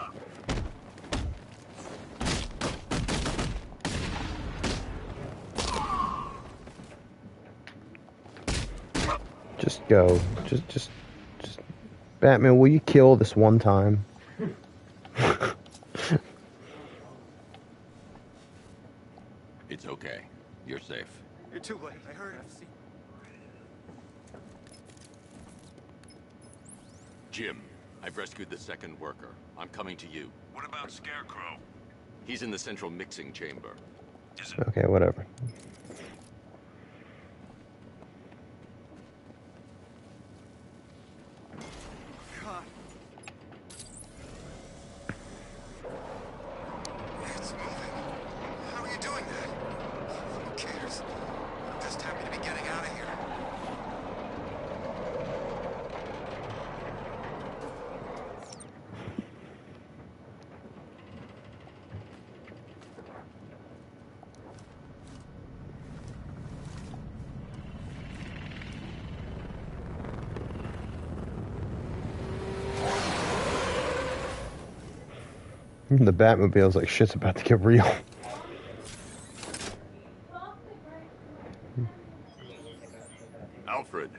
Just go. Just Batman, will you kill this one time? It's okay. You're safe. You're too late. I heard it. Jim, I've rescued the second worker. I'm coming to you. What about Scarecrow? He's in the central mixing chamber. Okay, whatever. God. It's moving. How are you doing that? Who cares? I'm just happy to be getting The Batmobile's like, shit's about to get real. Alfred.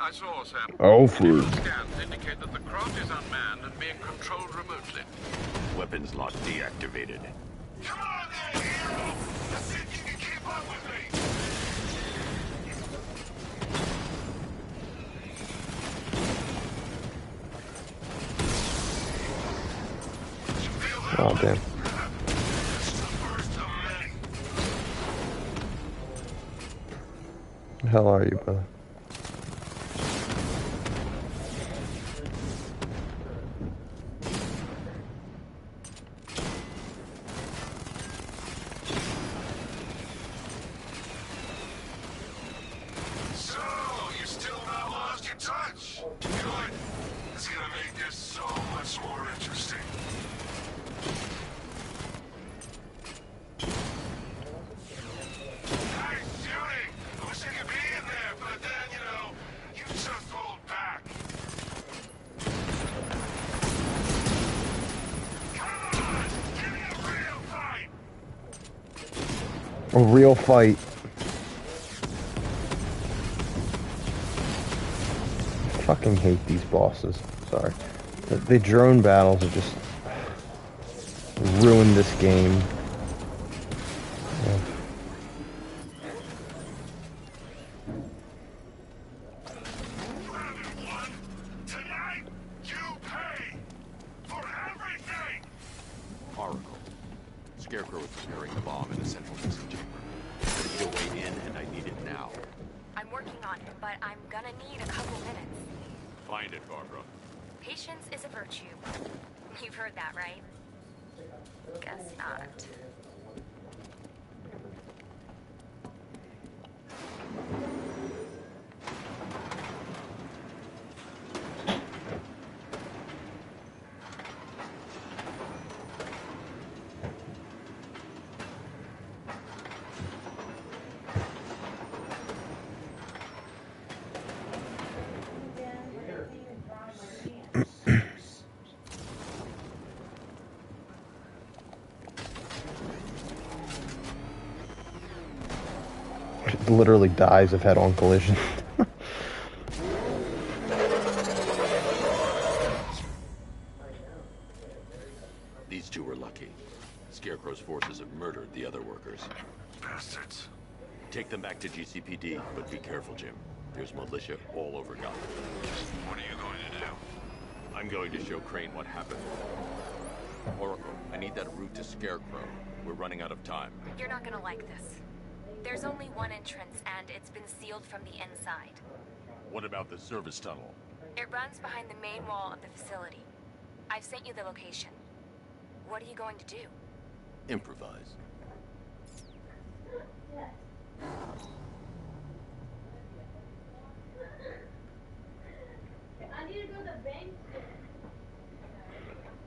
I saw, Sam. Alfred. Scans indicate that the craft is unmanned and being controlled remotely. Weapons lock deactivated. Come on there, hero! Let's see if you can keep up with me! Oh, damn. The hell are you, brother? So, you still not lost your touch? Good. It's gonna make this so much more interesting. Nice shooting! I wish I could be in there, but then, you know, you just hold back. Come on! Give me a real fight! A real fight. I fucking hate these bosses. Sorry. The drone battles are just ruined this game. Yeah. Tonight, you pay for everything! Oracle. Scarecrow is preparing the bomb in the central missing chamber. I need a way in, and I need it now. I'm working on it, but I'm gonna need a couple minutes. Find it, Barbara. Patience is a virtue. You've heard that, right? Guess not. It literally dies of head-on collision. These two were lucky. Scarecrow's forces have murdered the other workers. Bastards. Take them back to GCPD, but be careful, Jim. There's militia all over Gotham. What are you going to do? I'm going to show Crane what happened. Oracle, I need that route to Scarecrow. We're running out of time. You're not gonna like this. There's only one entrance, and it's been sealed from the inside. What about the service tunnel? It runs behind the main wall of the facility. I've sent you the location. What are you going to do? Improvise.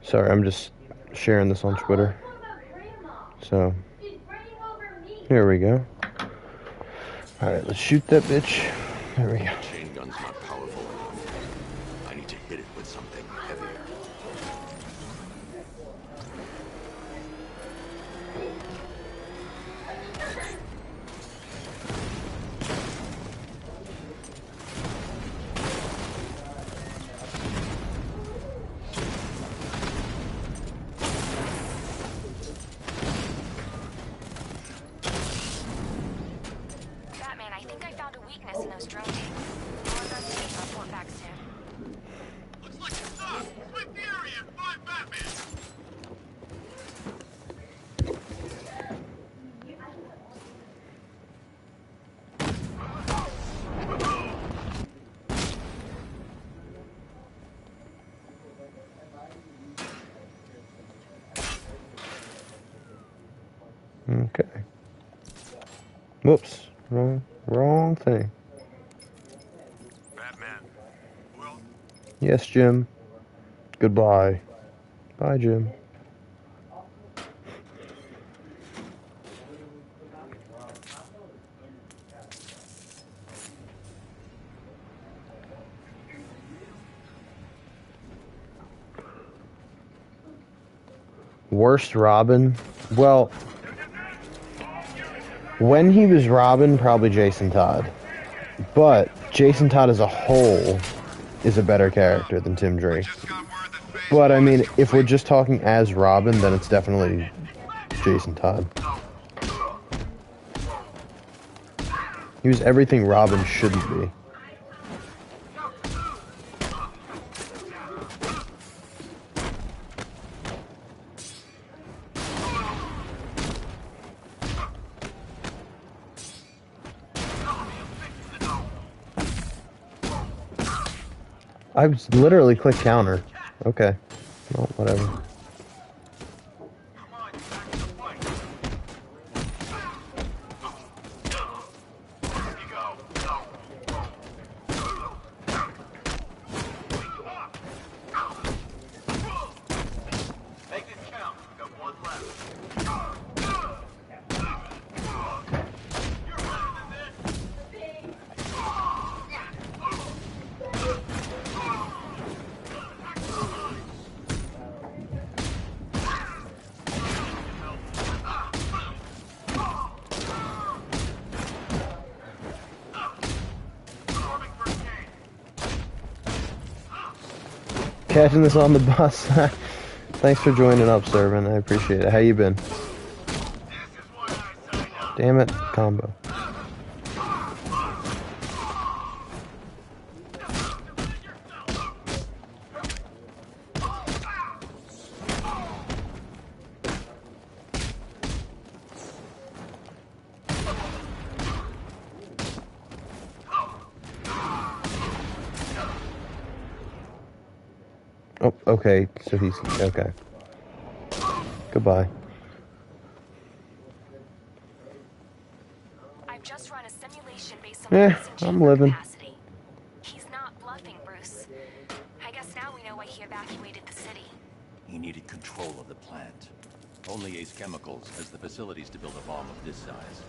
Sorry, I'm just sharing this on Twitter. So, here we go. Alright, let's shoot that bitch. There we go. Chain gun's not powerful enough. I need to hit it with something heavier. Batman, I think I found a weakness in those drone tanks. I'll investigate and report back soon. Looks like it's us! Split the area and find Batman! Okay. Whoops. Wrong thing. Batman. Well, Yes, Jim. Goodbye. Bye, Jim. Worst Robin? Well, when he was Robin, probably Jason Todd. But Jason Todd as a whole is a better character than Tim Drake. But I mean, if we're just talking as Robin, then it's definitely Jason Todd. He was everything Robin shouldn't be. I literally clicked counter. Okay. Well, whatever. Catching this on the bus. Thanks for joining up, Servant. I appreciate it. How you been? Damn it, combo. Oh, okay, so he's... okay. Goodbye. I've just run a simulation based on I'm living. capacity. He's not bluffing, Bruce. I guess now we know why he evacuated the city. He needed control of the plant. Only Ace Chemicals has the facilities to build a bomb of this size.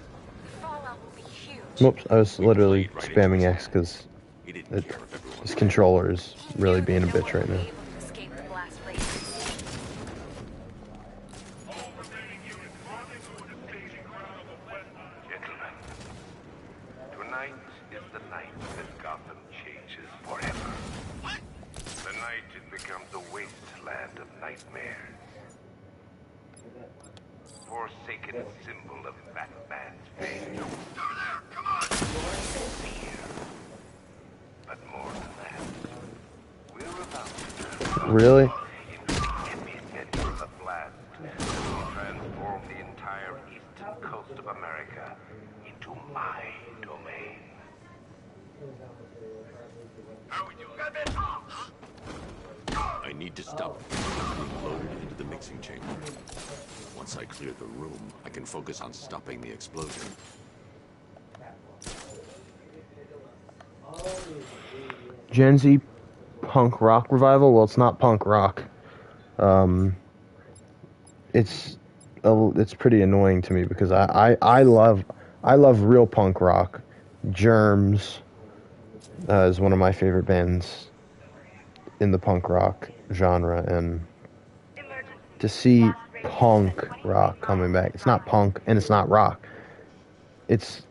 Fallout will be huge. Whoops, I was literally spamming X because this controller is really being a bitch right now. Tonight is the night that Gotham changes forever. The night it becomes a wasteland of nightmares. Forsaken symbol of Batman's fame. Over there, come on! Fear. But more than that, we're about to Really? epicenter of blast that will transform the entire eastern coast of America into my domain. How are we doing? I need to stop being loaded into the mixing chamber. Once I clear the room, I can focus on stopping the explosion. Gen Z punk rock revival? Well, it's not punk rock. It's pretty annoying to me because I love real punk rock. Germs is one of my favorite bands in the punk rock genre, and to see punk rock coming back, it's not punk and it's not rock. It's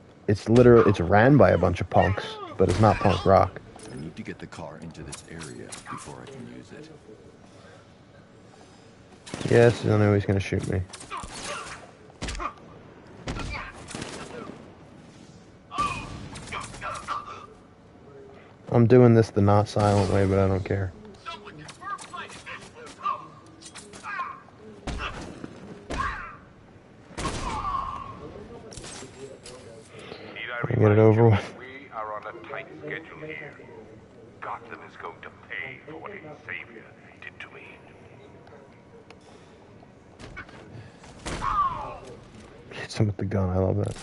literally, it's ran by a bunch of punks, but it's not punk rock. I need to get the car into this area before I can use it. Yes, I know he's gonna shoot me. I'm doing this the not silent way, but I don't care. Get it over with. We are on a tight schedule here. Gotham is going to pay for what its savior did to me. Hits him with the gun, I love that.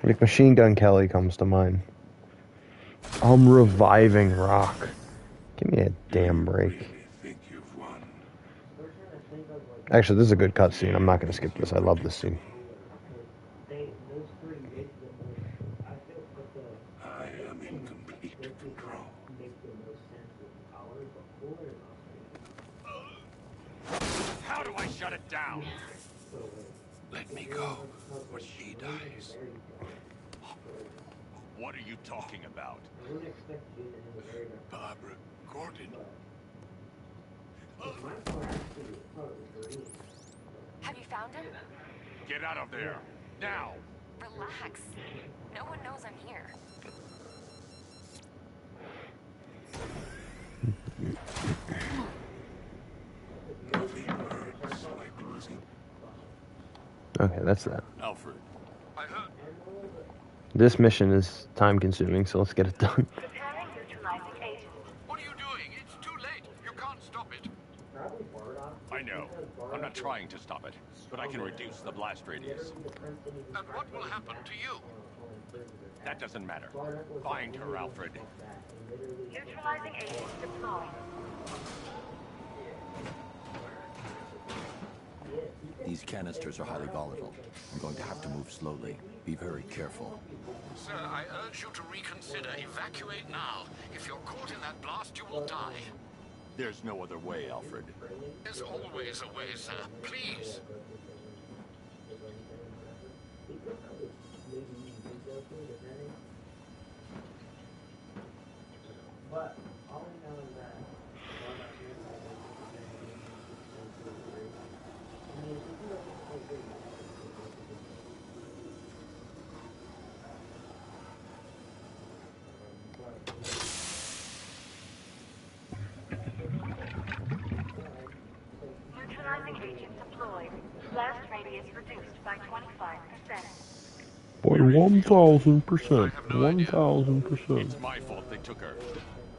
Like Machine Gun Kelly comes to mind. I'm reviving Rock. Give me a damn break. Actually, this is a good cutscene. I'm not going to skip this. I love this scene. I How do I shut it down? Let me go, or she dies. What are you talking about? Barbara Gordon. Have you found him? Get out of there. Now. Relax. No one knows I'm here. Okay, that's that. Alfred. I heard. This mission is time consuming, so let's get it done. Preparing neutralizing agent. What are you doing? It's too late. You can't stop it. I know. I'm not trying to stop it, but I can reduce the blast radius. And what will happen to you? That doesn't matter. Find her, Alfred. Neutralizing agent deployed. These canisters are highly volatile. I'm going to have to move slowly. Be very careful. Sir, I urge you to reconsider. Evacuate now. If you're caught in that blast, you will die. There's no other way, Alfred. There's always a way, sir. Please. Neutralizing agent deployed. Blast radius reduced by 25%. By 1,000%. 1,000%. It's my fault they took her.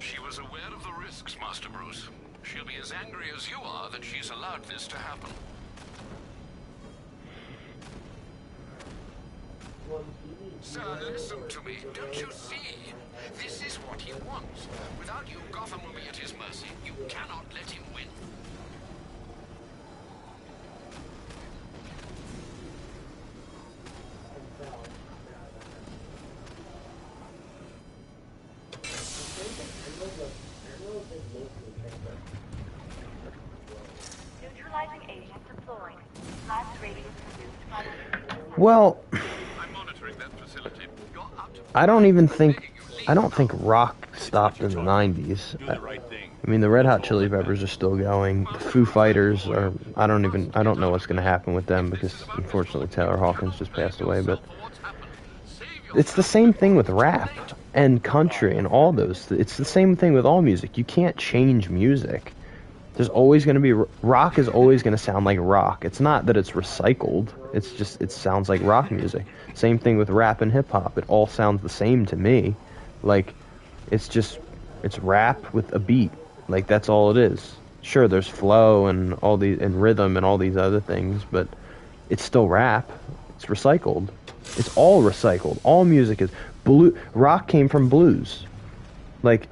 She was aware of the risks, Master Bruce. She'll be as angry as you are that she's allowed this to happen. Sir, listen to me. Don't you see? This is what he wants. Without you, Gotham will be at his mercy. You cannot let him win. Neutralizing agent deployed. Blast radius reduced by 50%. Well, I'm monitoring that facility. You're out. I don't think rock stopped in the 90s. I mean, the Red Hot Chili Peppers are still going. The Foo Fighters are, I don't know what's going to happen with them because unfortunately Taylor Hawkins just passed away, but it's the same thing with rap and country and all those. It's the same thing with all music. You can't change music. There's always going to be, rock is always going to sound like rock. It's not that it's recycled. It's just, it sounds like rock music. Same thing with rap and hip hop. It all sounds the same to me. Like, it's rap with a beat. Like, that's all it is. Sure, there's flow and and rhythm and all these other things, but it's still rap. It's recycled. It's all recycled. All music is rock came from blues. Like,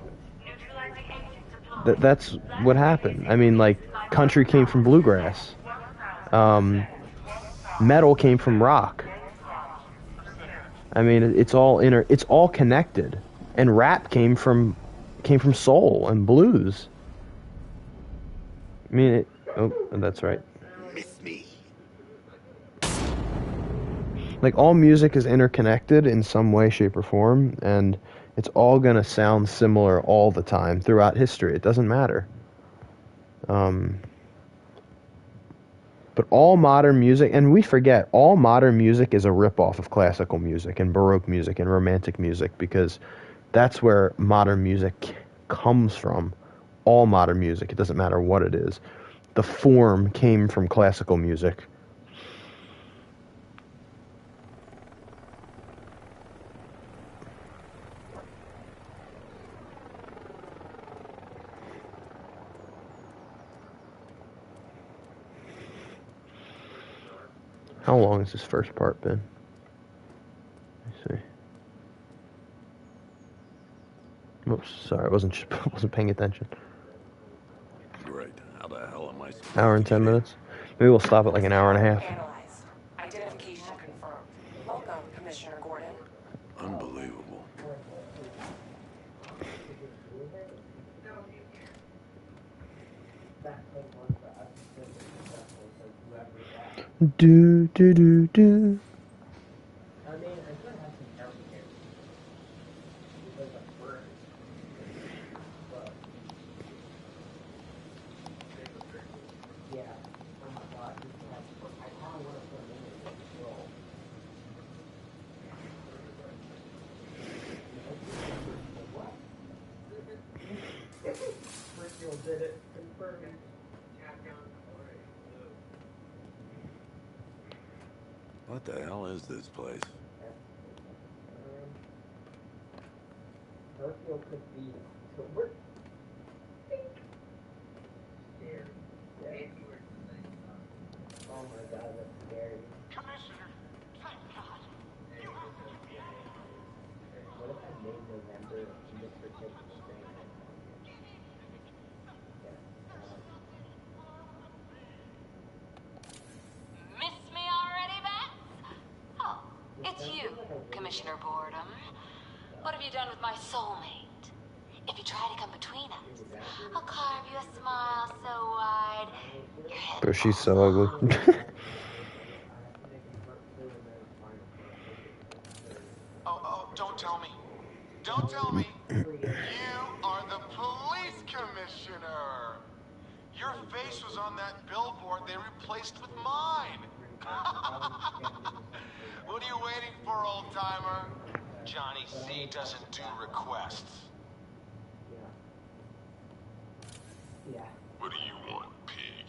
that's what happened. I mean, like, country came from bluegrass. Metal came from rock. I mean, it's all connected. And rap came from soul and blues. I mean, that's right. Miss me. Like, all music is interconnected in some way, shape, or form, and it's all going to sound similar all the time throughout history. It doesn't matter. But all modern music, and we forget, all modern music is a ripoff of classical music and Baroque music and Romantic music, because that's where modern music comes from. All modern music, it doesn't matter what it is. The form came from classical music. How long has this first part been? Let me see. Oops, sorry, I wasn't paying attention. Great. How the hell am I? Hour and 10 minutes? Maybe we'll stop at like an hour and a half. Analyzed. Identification confirmed. Welcome, Commissioner Gordon. Unbelievable. Do do do do. What the hell is this place? Miss me already, Bats? Oh, it's you, Commissioner Boredom. What have you done with my soulmate? If you try to come between us, I'll carve you a smile so wide. Bro, she's so ugly. Oh, don't tell me. Don't tell me. You are the police commissioner. Your face was on that billboard they replaced with mine. What are you waiting for, old-timer? Johnny C doesn't do requests. What do you want, pig?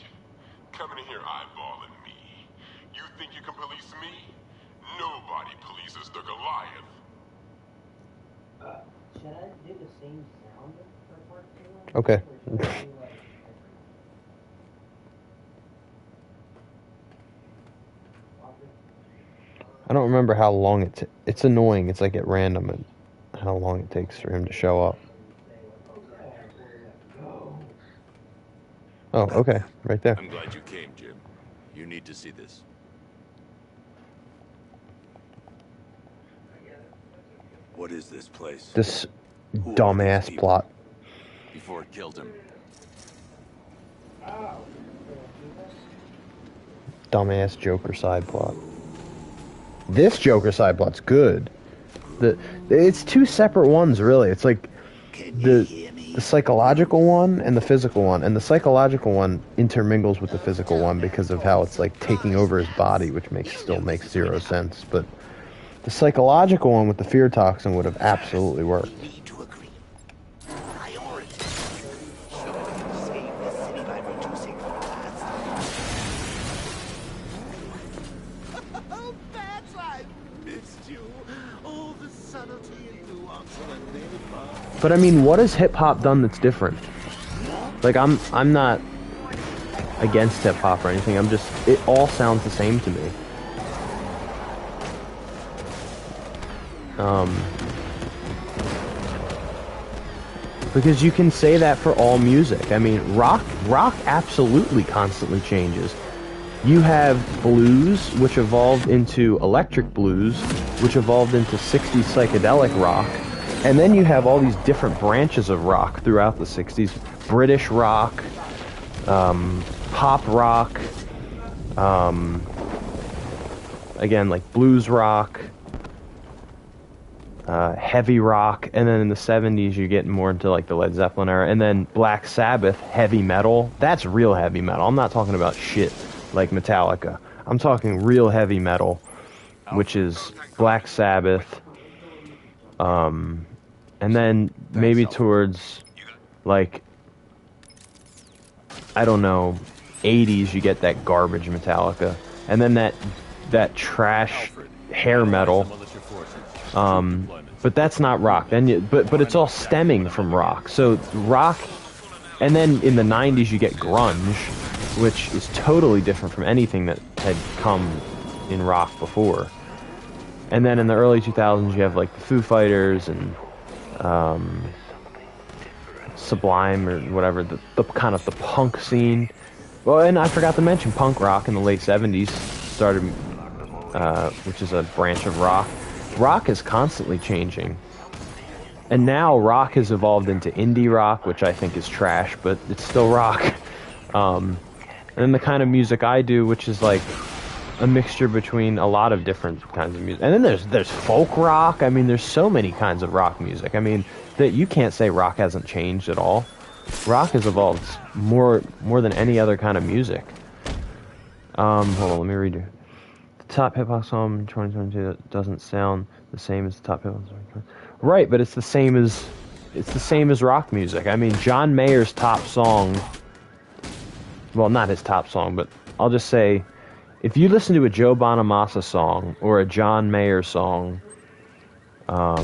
Coming in here eyeballing me. You think you can police me? Nobody polices the Goliath. Should I do the same sound for part 2? Okay. I don't remember how long it's annoying. It's like at random and how long it takes for him to show up. Oh, okay. Right there. I'm glad you came, Jim. You need to see this. What is this place? This dumbass plot. Before it killed him. Dumbass Joker side plot. This Joker side plot's good. It's two separate ones, really. It's like the psychological one and the physical one, and the psychological one intermingles with the physical one because of how it's like taking over his body, which still makes zero sense. But the psychological one with the fear toxin would have absolutely worked. But I mean, what has hip hop done that's different? Like, I'm not against hip hop or anything. It all sounds the same to me. Because you can say that for all music. I mean, rock absolutely constantly changes. You have blues, which evolved into electric blues, which evolved into 60s psychedelic rock. And then you have all these different branches of rock throughout the 60s. British rock, pop rock, again, like blues rock, heavy rock, and then in the 70s you get more into like the Led Zeppelin era, and then Black Sabbath, heavy metal. That's real heavy metal. I'm not talking about shit like Metallica. I'm talking real heavy metal, which is Black Sabbath, and then maybe towards, like, I don't know, 80s, you get that garbage Metallica. And then that trash hair metal. But that's not rock. But it's all stemming from rock. So rock, and then in the 90s you get grunge, which is totally different from anything that had come in rock before. And then in the early 2000s you have like the Foo Fighters and Sublime or whatever, the kind of the punk scene. Well, and I forgot to mention punk rock in the late 70s started, which is a branch of rock. Rock is constantly changing. And now rock has evolved into indie rock, which I think is trash, but it's still rock. And then the kind of music I do, which is like a mixture between a lot of different kinds of music. And then there's folk rock. I mean, there's so many kinds of rock music. I mean, that you can't say rock hasn't changed at all. Rock has evolved more than any other kind of music. Hold on, let me read you. The top hip hop song in 2022 doesn't sound the same as the top hip hop song. Right, but it's the same as rock music. I mean, John Mayer's top song. Well, not his top song, but I'll just say, if you listen to a Joe Bonamassa song or a John Mayer song, let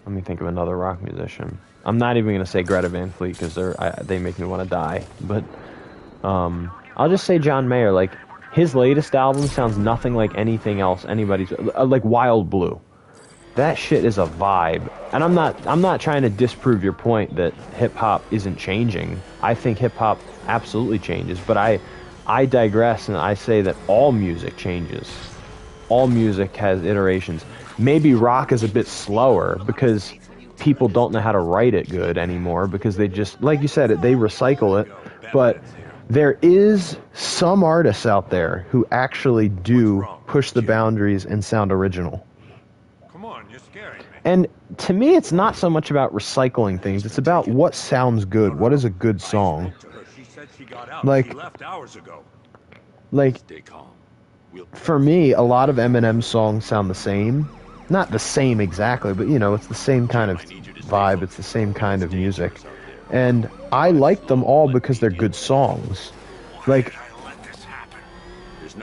me think of another rock musician. I'm not even going to say Greta Van Fleet because they make me want to die. But I'll just say John Mayer. Like, his latest album sounds nothing like anything else anybody's. Like Wild Blue. That shit is a vibe. And I'm not trying to disprove your point that hip hop isn't changing. I think hip hop absolutely changes, but I digress and I say that all music changes. All music has iterations. Maybe rock is a bit slower because people don't know how to write it good anymore because they just, like you said, they recycle it. But there is some artists out there who actually do push the boundaries and sound original. Come on, you're scaring me. And to me, it's not so much about recycling things. It's about what sounds good. What is a good song? She said she got out. Like, she left hours ago. Like, Stay calm. for me, a lot of Eminem's songs sound the same. Not the same exactly, but, you know, it's the same kind of vibe. It's the same kind of music. And I like them all because they're good songs. Like,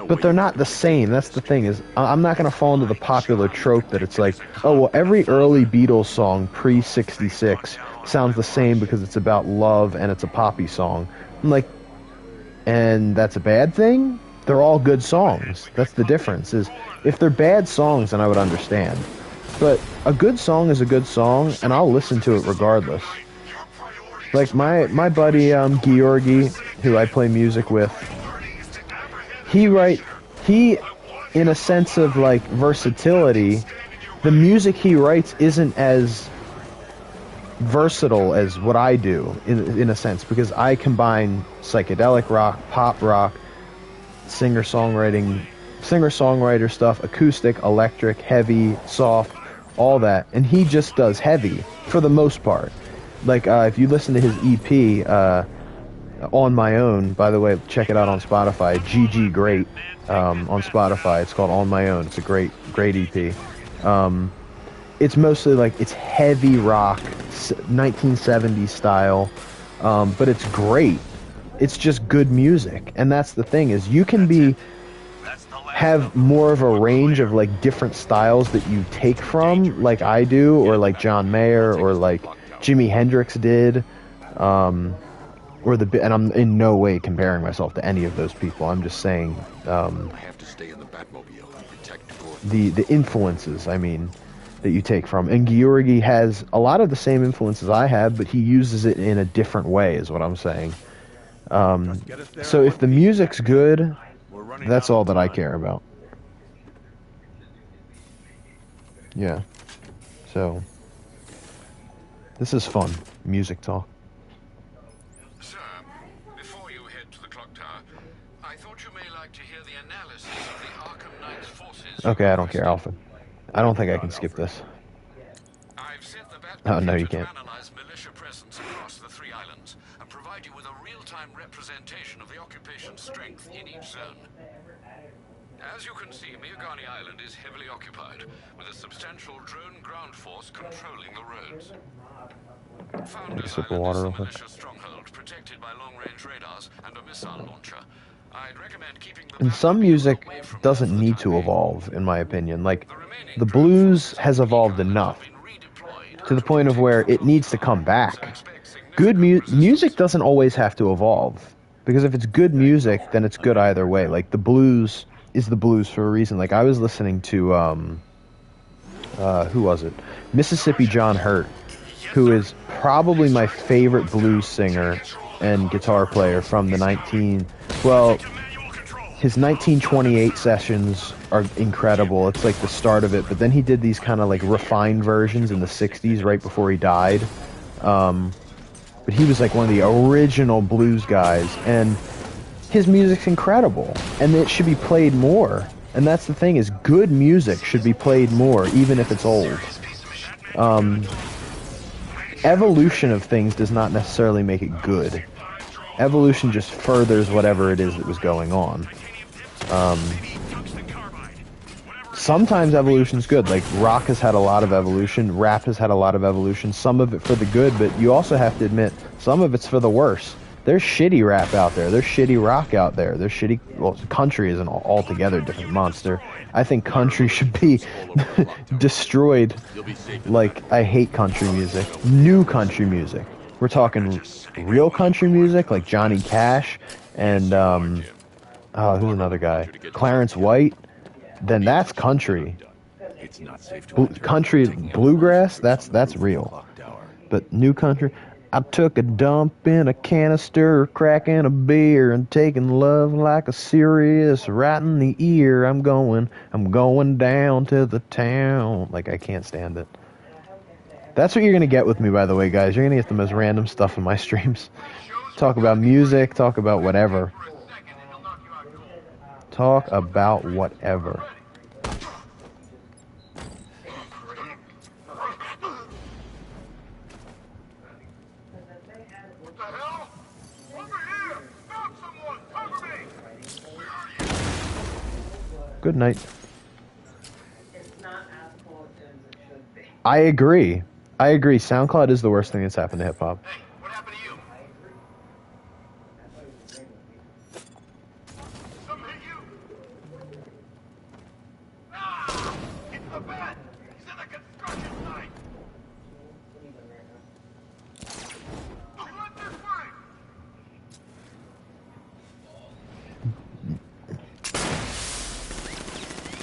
but they're not the same. That's the thing, is I'm not going to fall into the popular trope that it's like, oh, well, every early Beatles song pre-66 sounds the same because it's about love and it's a poppy song. I'm like, and that's a bad thing? They're all good songs. That's the difference. Is if they're bad songs, then I would understand. But a good song is a good song, and I'll listen to it regardless. Like my buddy Georgi, who I play music with, he in a sense of like versatility, the music he writes isn't as versatile as what I do in a sense, because I combine psychedelic rock, pop rock, singer-songwriter stuff, acoustic, electric, heavy, soft, all that, and he just does heavy for the most part. Like if you listen to his EP, On My Own, by the way, check it out on Spotify, GG Great, on Spotify. It's called On My Own. It's a great EP. It's mostly like, it's heavy rock, 1970s style, but it's great. It's just good music, and that's the thing, is you can have more of a range of like different styles that you take from, like I do, or like John Mayer, or like Jimi Hendrix did, and I'm in no way comparing myself to any of those people. I'm just saying the influences, I mean, that you take from. And Georgi has a lot of the same influences I have, but he uses it in a different way, is what I'm saying. So if the music's good, that's all that I care about. Yeah. So this is fun. Music talk. Sir, before you head to the clock tower, I thought you may like to hear the analysis of the Arkham Knight's forces. Okay, I don't care, Alfred. I don't think I can skip this. I've sent the Oh, no, you can't. to analyze militia presence across the three islands and provide you with a real-time representation of the occupation's strength in each zone. As you can see, Miagani Island is heavily occupied, with a substantial drone ground force controlling the roads. Founders Sip of Island water is a real quick. militia stronghold protected by long-range radars and a missile launcher. I'd recommend keeping the And some music doesn't need to evolve, in my opinion. Like, the blues has evolved enough to the point of where it needs to come back. Good music doesn't always have to evolve, because if it's good music, then it's good either way. Like, the blues is the blues for a reason. Like, I was listening to who was it? Mississippi John Hurt, who is probably my favorite blues singer and guitar player from the his 1928 sessions are incredible. It's like the start of it, but then he did these kind of like refined versions in the 60s right before he died. But he was like one of the original blues guys, and his music's incredible, and it should be played more. And that's the thing, is good music should be played more, even if it's old. Evolution of things does not necessarily make it good. Evolution just furthers whatever it is that was going on. Sometimes evolution's good. Like, rock has had a lot of evolution, rap has had a lot of evolution, some of it for the good, but you also have to admit, some of it's for the worse. There's shitty rap out there, there's shitty rock out there, there's shitty... Well, country is an altogether different monster. I think country should be destroyed. Like, I hate country music. New country music. We're talking real country music, like Johnny Cash, and, oh, who's another guy? Clarence White. Then that's country. Country bluegrass, that's real. But new country, I took a dump in a canister, cracking a beer, and taking love like a serious right in the ear. I'm going down to the town. Like, I can't stand it. That's what you're gonna get with me, by the way, guys. You're gonna get the most random stuff in my streams. Talk about music, talk about whatever. Talk about whatever. Good night. I agree. I agree. SoundCloud is the worst thing that's happened to hip-hop.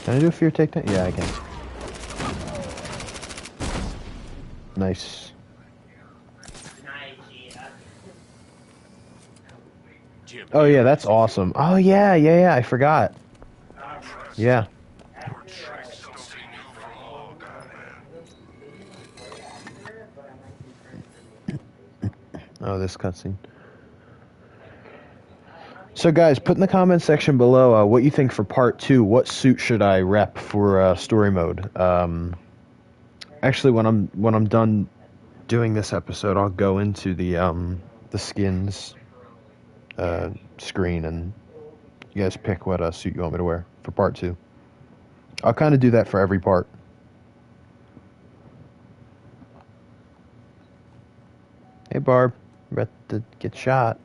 Can I do a fear takedown? Yeah, I can. Nice. Oh yeah, that's awesome. Oh yeah, I forgot. Yeah. Oh, this cutscene. So guys, put in the comment section below what you think for part 2. What suit should I rep for story mode? Actually, when I'm done doing this episode, I'll go into the skins screen, and you guys pick what suit you want me to wear for part 2. I'll kind of do that for every part. Hey Barb, we're about to get shot.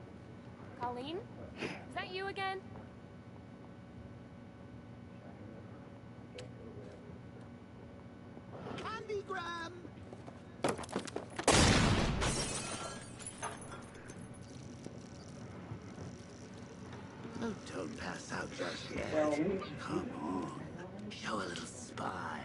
Colleen? Is that you again? Oh, don't pass out just yet. Come on. Show a little spine.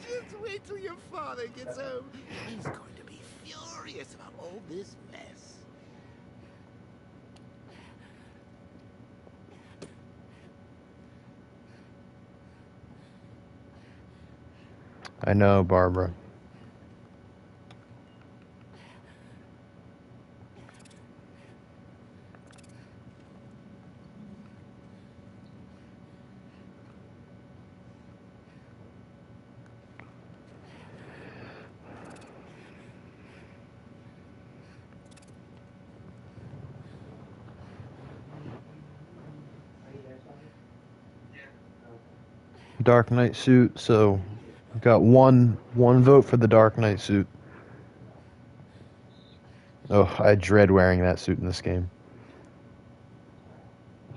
Just wait till your father gets home. He's going to be furious about all this mess. I know, Barbara. Dark Knight suit, so got one vote for the Dark Knight suit. Oh, I dread wearing that suit in this game.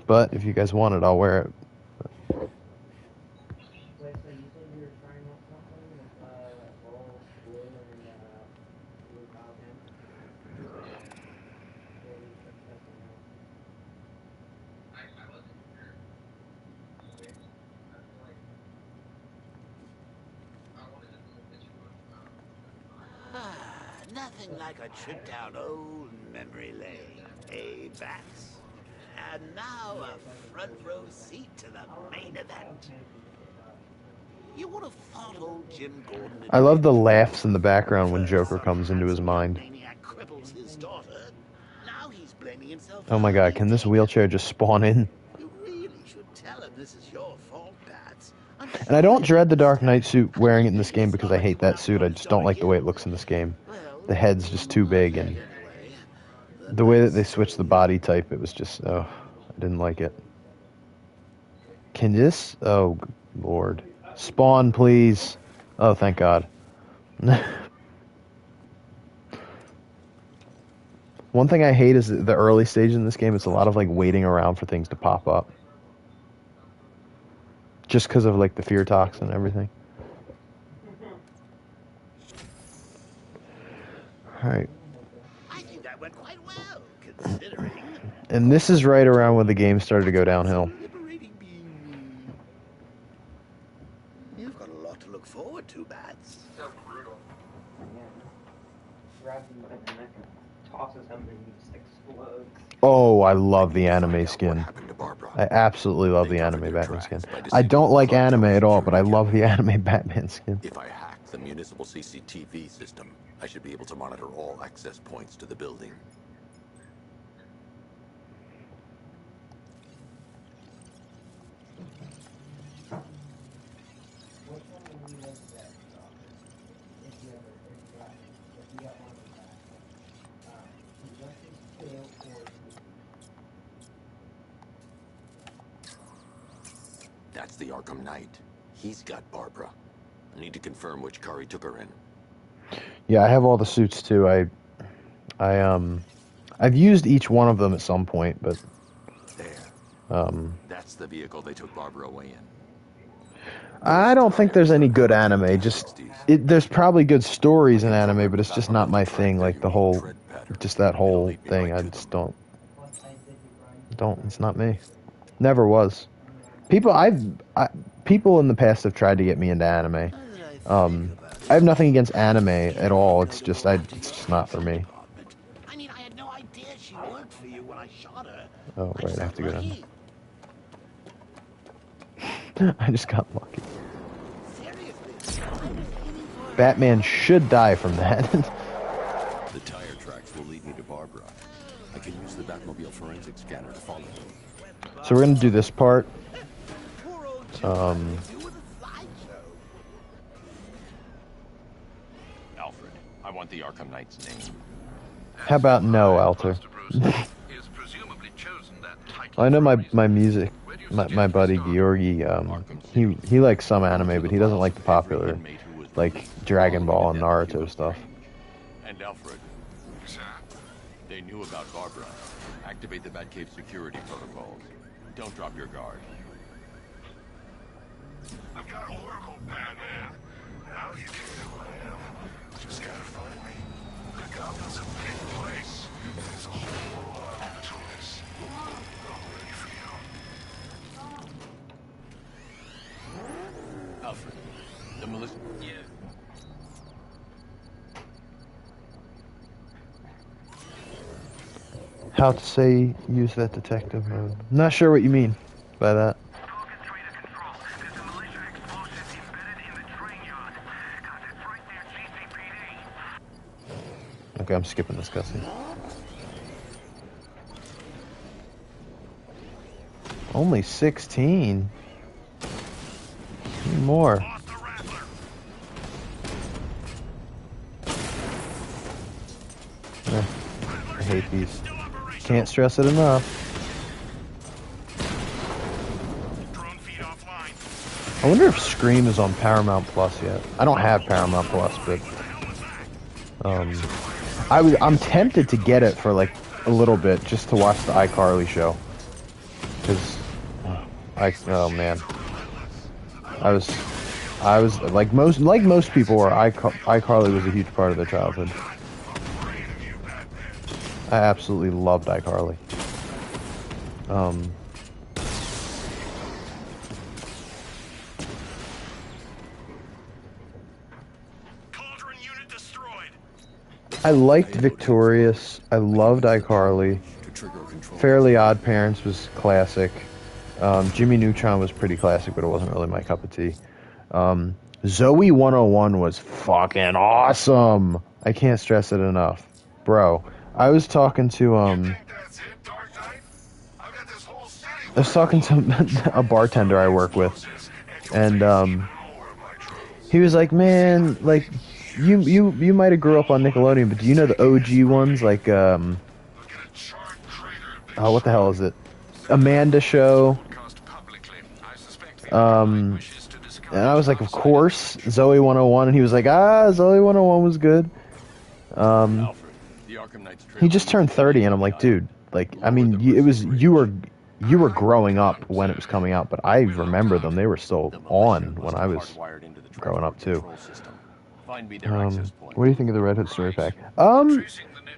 But if you guys want it, I'll wear it. Nothing like a trip down old memory lane, eh, Bats? And now a front row seat to the main event. You would have thought old Jim Gordon. I love the laughs in the background when Joker comes into his mind. Maniac cripples his daughter. Now he's blaming himself. Oh my god, can this wheelchair just spawn in? You really should tell him this is your fault, Bats. And I don't dread the Dark Knight suit wearing it in this game because I hate that suit. I just don't like the way it looks in this game. The head's just too big, and the way that they switched the body type, it was just, oh, I didn't like it. Can this? Oh, Lord. Spawn, please. Oh, thank God. One thing I hate is the early stage in this game. It's a lot of, like, waiting around for things to pop up. Just because of, like, the fear toxin and everything. Alright. I think that went quite well, considering. And this is right around when the game started to go downhill. You've got a lot to look forward to, Bats. So brutal. Yeah. Grabs him by the neck and tosses him and he just explodes. Oh, I love the anime skin. I absolutely love the anime Batman skin. I don't like anime at all, but I love the anime Batman skin. If I hack the municipal CCTV system, I should be able to monitor all access points to the building. That's the Arkham Knight. He's got Barbara. I need to confirm which car he took her in. Yeah, I have all the suits too. I've used each one of them at some point, but That's the vehicle they took Barbara away in. I don't think there's any good anime. There's probably good stories in anime, but it's just not my thing. Like just that whole thing. I just don't. It's not me. Never was. People in the past have tried to get me into anime. I have nothing against anime at all. It's just not for me. I mean, I had no idea she worked for you when I shot her. Oh, right, I have to go down. I just got lucky. Batman should die from that. The tire tracks will lead me to Barbara. I can use the Batmobile forensic scanner to follow them. So we're gonna do this part. Alfred, I want the Arkham Knight's name. How about no, Alter? I know my music, my buddy Georgi, he likes some anime, but he doesn't like the popular, like Dragon Ball and Naruto stuff. And Alfred, they knew about Barbara. Activate the Batcave security protocols. Don't drop your guard. I've got Oracle, Batman. Now you can know who I am. Just gotta find me. The Gotham's a big place. There's a whole lot between us. I'm ready for you. Alfred, the Melissa... Yeah. How to say use that detective mode? Not sure what you mean by that. Okay, I'm skipping this cutscene. Only 16? Need more. I hate these. Can't stress it enough. I wonder if Scream is on Paramount Plus yet. I don't have Paramount Plus, but I'm tempted to get it for like a little bit just to watch the iCarly show. Cause oh man, I was like most people were. iCarly was a huge part of their childhood. I absolutely loved iCarly. I liked Victorious. I loved iCarly. Fairly Odd Parents was classic. Jimmy Neutron was pretty classic, but it wasn't really my cup of tea. Zoe 101 was fucking awesome. I can't stress it enough. Bro, I was talking to, a bartender I work with, and, he was like, man, like, you might have grew up on Nickelodeon, but do you know the OG ones, like, oh, what the hell is it? Amanda Show. And I was like, of course, Zoe 101, and he was like, Zoe 101 was good. He just turned 30, and I'm like, dude, like, I mean, you were growing up when it was coming out, but I remember them. They were still on when I was growing up too. What do you think of the Red Hood story pack?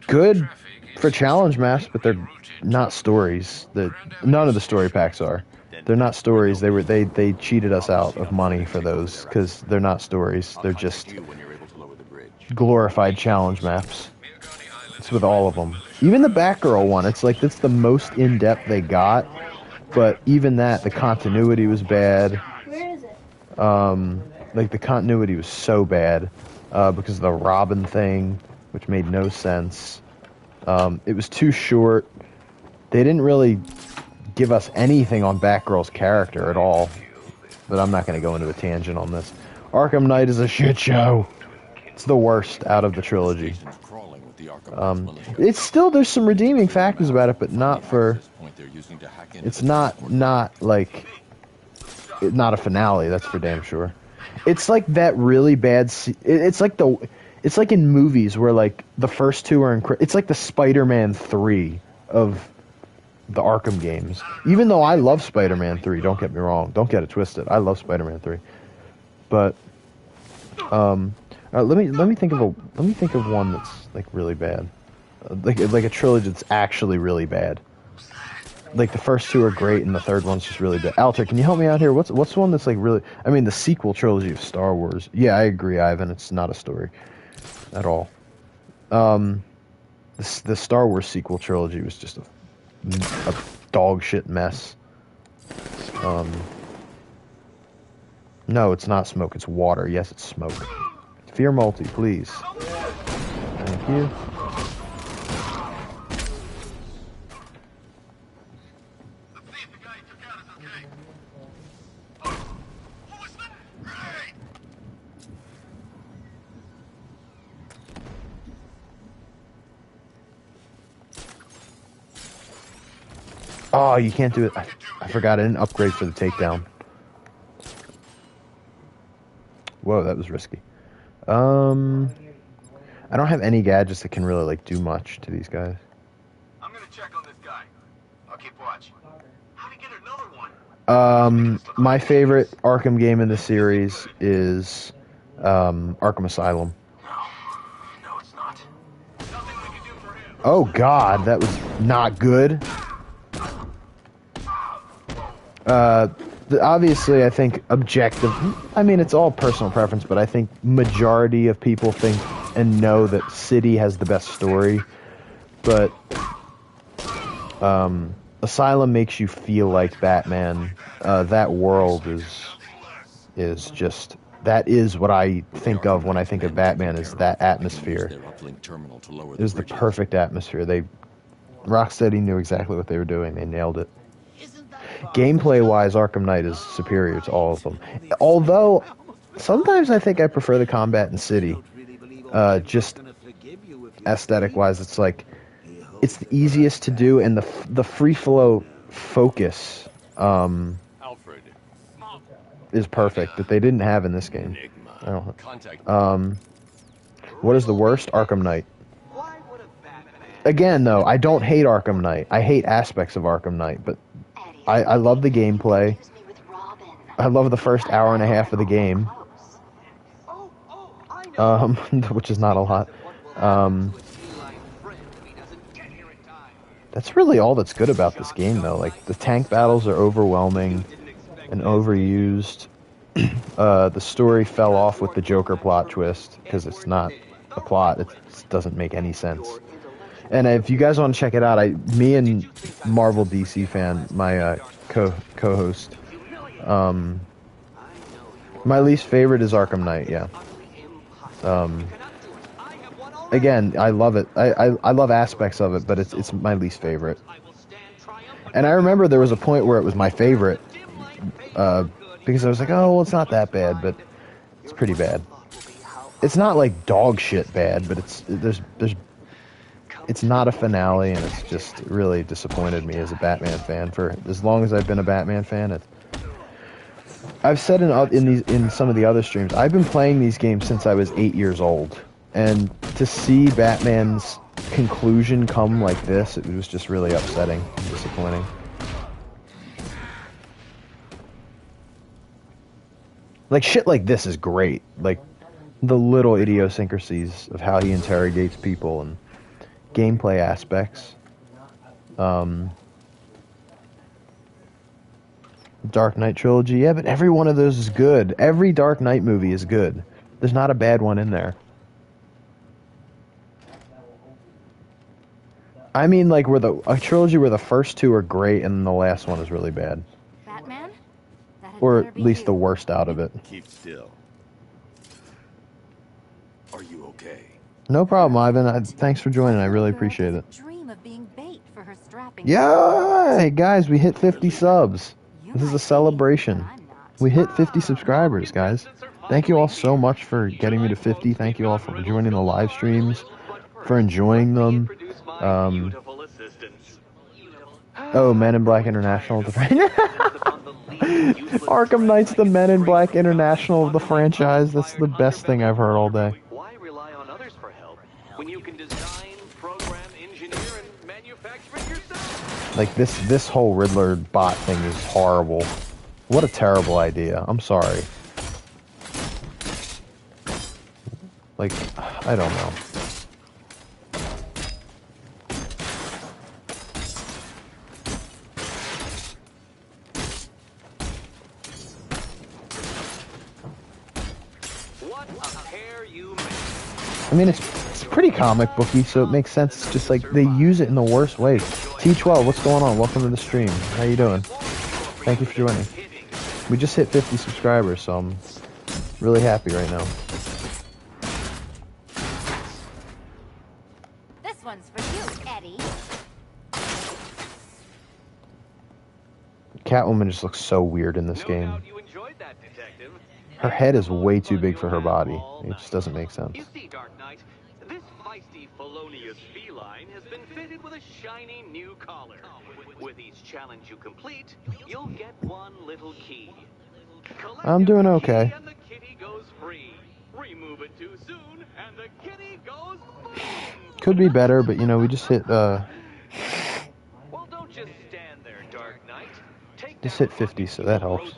Good for challenge maps, but they're not stories. None of the story packs are. They're not stories. They cheated us out of money for those because they're not stories. They're just glorified challenge maps. It's with all of them. Even the Batgirl one, it's like that's the most in-depth they got. But even that, the continuity was bad. Where is it? Like the continuity was so bad because of the Robin thing, which made no sense. It was too short. They didn't really give us anything on Batgirl's character at all. But I'm not going to go into a tangent on this. Arkham Knight is a shit show. It's the worst out of the trilogy. It's still, there's some redeeming factors about it, but not for... It's not like... Not a finale, that's for damn sure. It's like that really bad... It's like in movies where like the first two are... It's like the Spider-Man 3 of the Arkham games. Even though I love Spider-Man 3, don't get me wrong. Don't get it twisted. I love Spider-Man 3. But... let me think of one that's like really bad, like a trilogy that's actually really bad. Like the first two are great and the third one's just really bad. Alter, can you help me out here? What's one that's like really? I mean, the sequel trilogy of Star Wars. Yeah, I agree, Ivan. It's not a story at all. The Star Wars sequel trilogy was just a dog shit mess. No, it's not smoke. It's water. Yes, it's smoke. Fear multi, please. Thank you. Oh, you can't do it. I forgot I didn't upgrade for the takedown. Whoa, that was risky. I don't have any gadgets that can really like do much to these guys. I'm gonna check on this guy. I'll keep watch. How do you get another one? My favorite Arkham game in the series is Arkham Asylum. No, it's not. Nothing we can do for him. Oh God, that was not good. Obviously, I think I mean, it's all personal preference, but I think majority of people think and know that City has the best story. But Asylum makes you feel like Batman. That world is just... That is what I think of when I think of Batman, is that atmosphere. It was the perfect atmosphere. Rocksteady knew exactly what they were doing. They nailed it. Gameplay-wise, Arkham Knight is superior to all of them. Although, sometimes I think I prefer the combat in City. Just aesthetic-wise, it's like... It's the easiest to do, and the free-flow focus is perfect, that they didn't have in this game. I don't, what is the worst? Arkham Knight. Again, though, I don't hate Arkham Knight. I hate aspects of Arkham Knight, but I love the gameplay. I love the first hour and a half of the game. Which is not a lot. That's really all that's good about this game, though. Like, the tank battles are overwhelming and overused. The story fell off with the Joker plot twist, because it's not a plot. It doesn't make any sense. And if you guys want to check it out, me and Marvel DC fan, my co-host, my least favorite is Arkham Knight. Yeah. Again, I love it. I love aspects of it, but it's my least favorite. And I remember there was a point where it was my favorite, because I was like, oh, well, it's not that bad, but it's pretty bad. It's not like dog shit bad, but it's not a finale, and it's just really disappointed me as a Batman fan. For as long as I've been a Batman fan, I've said in some of the other streams, I've been playing these games since I was 8 years old, and to see Batman's conclusion come like this, it was just really upsetting and disappointing. Like, shit like this is great. Like, the little idiosyncrasies of how he interrogates people and gameplay aspects. Dark Knight trilogy, yeah, but every one of those is good. Every Dark Knight movie is good. There's not a bad one in there. I mean, like, a trilogy where the first two are great and the last one is really bad. Batman? Or at least the worst out of it. Keep still. Are you okay? No problem, Ivan. Thanks for joining. I really appreciate it. Dream of being bait for her strapping. Yeah, hey guys, we hit 50 subs. This is a celebration. We hit 50 subscribers, guys. Thank you all so much for getting me to 50. Thank you all for joining the live streams, for enjoying them. Oh, Men in Black International. Arkham Knight's the Men in Black International of the franchise. That's the best thing I've heard all day. Why rely on others for help when you can design, program, engineer, and manufacture it yourself? Like, this whole Riddler bot thing is horrible. What a terrible idea. I'm sorry. Like, I don't know. I mean, it's pretty comic booky, so it makes sense. It's just like they use it in the worst ways. T12, what's going on? Welcome to the stream. How you doing? Thank you for joining. We just hit 50 subscribers, so I'm really happy right now. This one's for you, Eddie. Catwoman just looks so weird in this game. Her head is way too big for her body. It just doesn't make sense. You see, Dark Knight, this feisty felonious feline has been fitted with a shiny new collar. With each challenge you complete, you'll get one little key. I'm doing okay. And the kitty goes free. Remove it too soon, and the kitty goes boom. Could be better, but you know, we just hit Well, don't just stand there, Dark Knight. just hit 50, so that helps.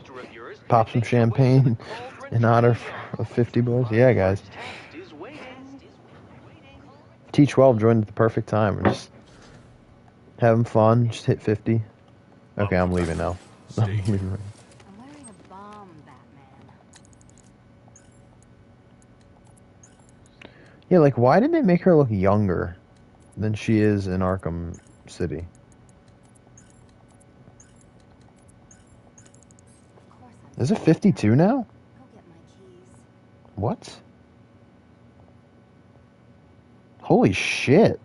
Pop some champagne in honor of 50 boys. Yeah, guys. T12 joined at the perfect time. We're just having fun. Just hit 50. Okay, I'm leaving now. I'm leaving right. I'm wearing a bomb, Batman. Yeah, like, why didn't they make her look younger than she is in Arkham City? Is it 52 now? What? Holy shit.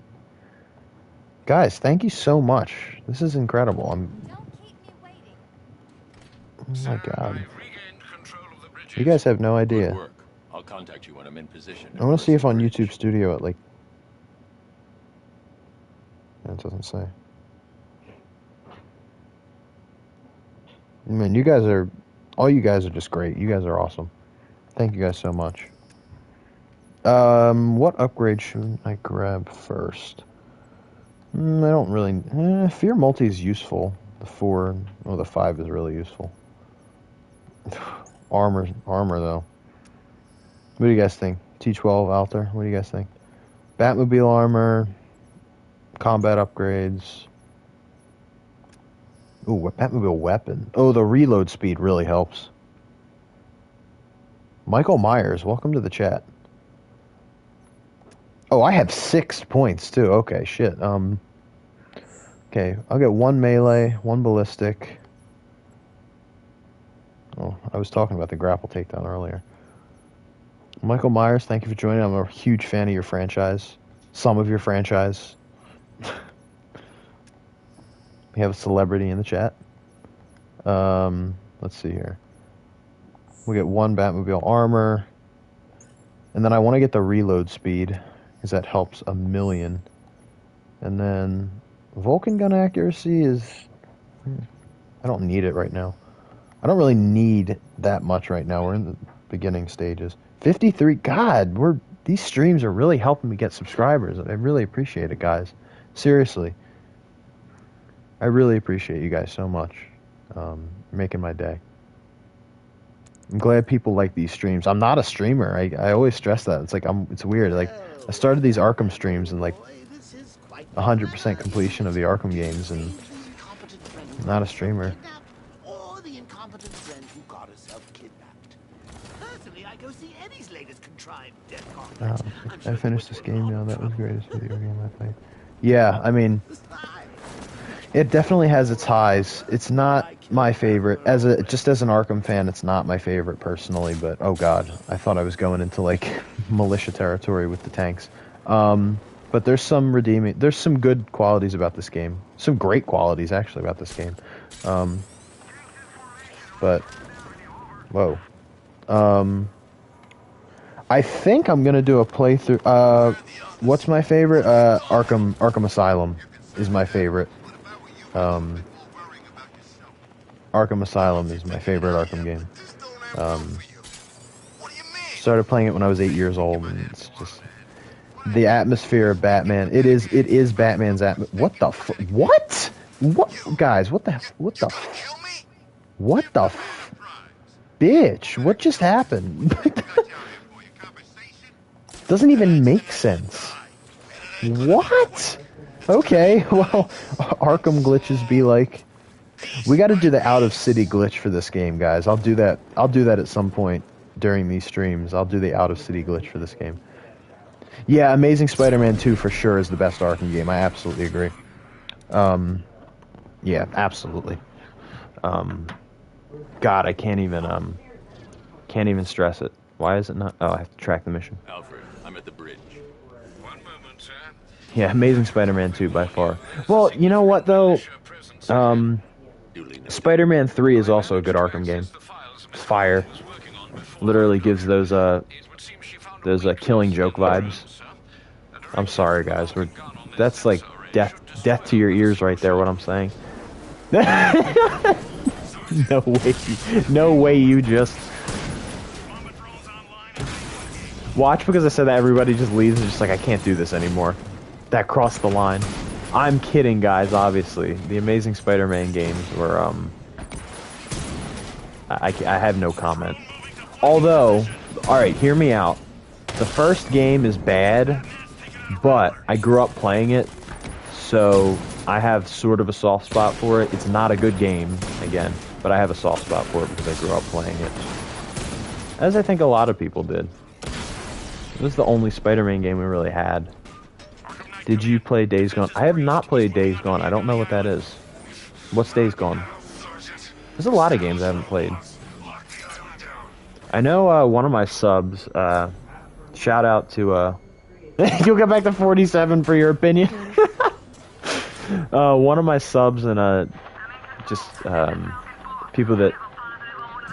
Guys, thank you so much. This is incredible. Oh my god. You guys have no idea. I'll contact you when I'm in position. I want to see if on YouTube Studio it, like... It doesn't say. I mean, you guys are... All you guys are just great. You guys are awesome. Thank you guys so much. What upgrade should I grab first? I don't really... Fear Multi is useful. The 4... Oh, the 5 is really useful. Armor, though. What do you guys think? T12, Alter, what do you guys think? Batmobile armor, combat upgrades. Ooh, Batmobile weapon. Oh, the reload speed really helps. Michael Myers, welcome to the chat. Oh, I have 6 points too. Okay, shit. Okay, I'll get 1 melee, 1 ballistic. Oh, I was talking about the grapple takedown earlier. Michael Myers, thank you for joining. I'm a huge fan of your franchise. Some of your franchise. We have a celebrity in the chat. Let's see here. We get 1 Batmobile armor. And then I want to get the reload speed, because that helps a million. And then Vulcan gun accuracy is... I don't need it right now. I don't really need that much right now. We're in the beginning stages. 53, God, these streams are really helping me get subscribers. I really appreciate it, guys. Seriously. I really appreciate you guys so much. Making my day. I'm glad people like these streams. I'm not a streamer. I always stress that. It's like it's weird. Like I started these Arkham streams and like 100% completion of the Arkham games, and I'm not a streamer. Or the incompetent friend who got herself kidnapped. Personally, I go see Eddie's latest contrived death conference. I finished this game now. That was the greatest video game I played. Yeah, I mean, it definitely has its highs. It's not my favorite. Just as an Arkham fan, it's not my favorite personally, but oh god, I thought I was going into like militia territory with the tanks. But there's some good qualities about this game. Some great qualities actually about this game. But whoa. I think I'm gonna do a playthrough. What's my favorite? Arkham Asylum is my favorite. Arkham Asylum is my favorite Arkham game. Started playing it when I was 8 years old, and it's just the atmosphere of Batman. It is Batman's atmosphere. What the what? What, guys? What the bitch? What just happened? Doesn't even make sense. What? Okay, well, Arkham glitches be like. We got to do the out of city glitch for this game, guys. I'll do that at some point during these streams. I'll do the out of city glitch for this game. Yeah, Amazing Spider-Man 2 for sure is the best Arkham game. I absolutely agree. Yeah, absolutely. God, I can't even stress it. Why is it not? Oh, I have to track the mission. Alfred, I'm at the bridge. One moment, sir. Yeah, Amazing Spider-Man 2 by far. Well, you know what though? Spider-Man 3 is also a good Arkham game. It's fire. Literally gives those Killing Joke vibes. I'm sorry, guys. That's like death to your ears right there. What I'm saying. No way. You just watch because I said that. Everybody just leaves and just like I can't do this anymore. That crossed the line. I'm kidding, guys, obviously. The Amazing Spider-Man games were, I have no comment. Although, alright, hear me out. The first game is bad, but I grew up playing it, so I have sort of a soft spot for it. It's not a good game, again, but I have a soft spot for it because I grew up playing it. As I think a lot of people did. It was the only Spider-Man game we really had. Did you play Days Gone? I have not played Days Gone. I don't know what that is. What's Days Gone? There's a lot of games I haven't played. I know one of my subs, shout out to, you'll get back to 47 for your opinion. One of my subs and just people that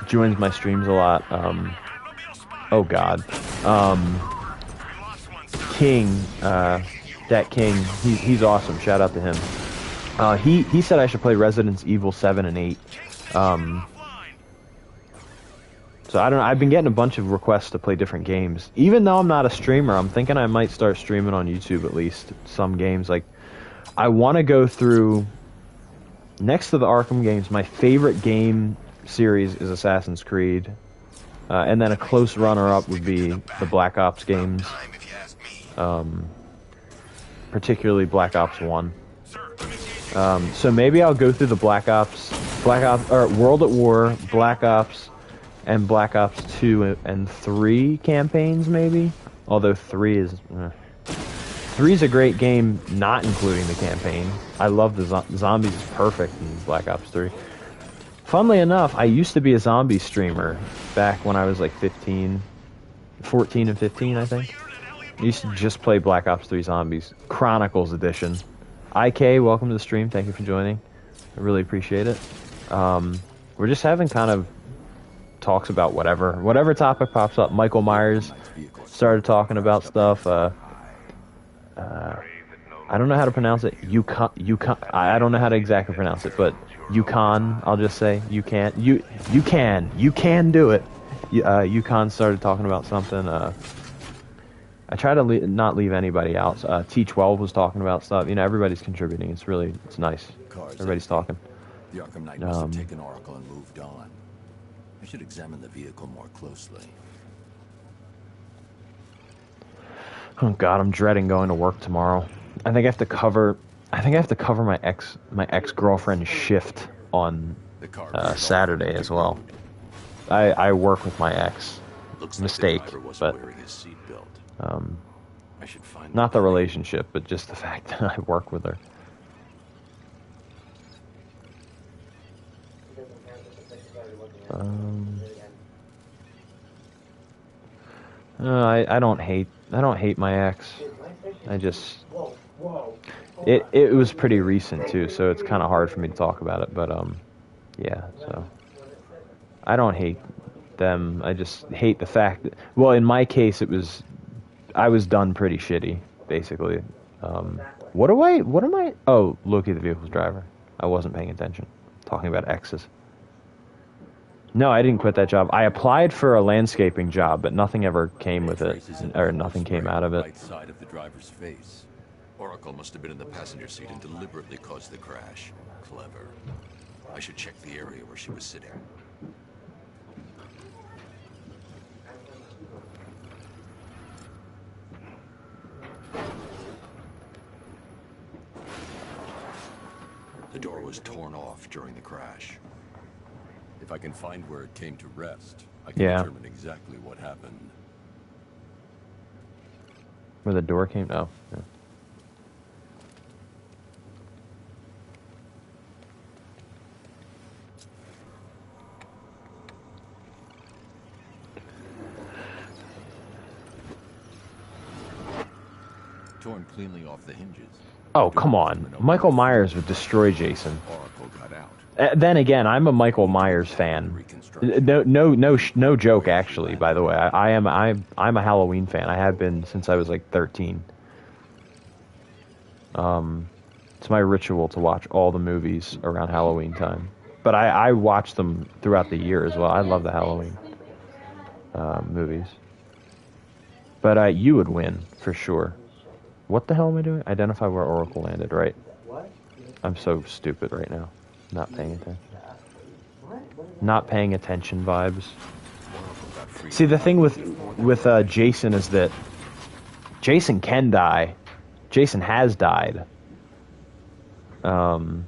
joins my streams a lot. Oh God, King. Dat King, he's awesome. Shout out to him. He said I should play Resident Evil 7 and 8. So I don't know. I've been getting a bunch of requests to play different games. Even though I'm not a streamer, I'm thinking I might start streaming on YouTube at least some games. Like I want to go through. Next to the Arkham games, my favorite game series is Assassin's Creed, and then a close runner-up would be the Black Ops games. Particularly Black Ops 1. So maybe I'll go through the World at War, Black Ops, and Black Ops 2 and 3 campaigns, maybe? Although 3 is... 3's a great game, not including the campaign. I love the zombies is perfect in Black Ops 3. Funnily enough, I used to be a zombie streamer back when I was like 14 and 15, I think. I used to just play Black Ops 3 Zombies, Chronicles Edition. IK, welcome to the stream. Thank you for joining. I really appreciate it. We're just having kind of talks about whatever topic pops up. Michael Myers started talking about stuff. I don't know how to pronounce it. Yukon. I don't know how to exactly pronounce it, but Yukon. I'll just say you can do it. Yukon started talking about something. I try to not leave anybody out. T12 was talking about stuff. You know, everybody's contributing. It's nice. Everybody's talking. The Arkham Knight must have taken Oracle and moved on. I should examine the vehicle more closely. Oh God, I'm dreading going to work tomorrow. I think I have to cover my ex-girlfriend's shift on Saturday as well. I work with my ex. Mistake, but not the relationship, but just the fact that I work with her. I don't hate my ex. I just it was pretty recent too, so it's kind of hard for me to talk about it. But yeah. So I don't hate them. I just hate the fact that, well, in my case, I was done pretty shitty, basically. What am I? Oh, Loki, the vehicle's driver. I wasn't paying attention. Talking about exes. No, I didn't quit that job. I applied for a landscaping job, but nothing ever came with it, or nothing came out of it. Right side of the driver's face. Oracle must have been in the passenger seat and deliberately caused the crash. Clever. I should check the area where she was sitting. The door was torn off during the crash. If I can find where it came to rest, I can determine exactly what happened. Where the door came? Oh. Yeah. Torn cleanly off the hinges. Oh, come on. Michael Myers would destroy Jason. Oracle got out. Then again, I'm a Michael Myers fan. No joke, actually. By the way, I'm a Halloween fan. I have been since I was like 13. It's my ritual to watch all the movies around Halloween time. But I watch them throughout the year as well. I love the Halloween movies. But you would win for sure. What the hell am I doing? Identify where Oracle landed. Right. I'm so stupid right now. Not paying attention. Not paying attention vibes. See, the thing with Jason is that Jason can die. Jason has died. And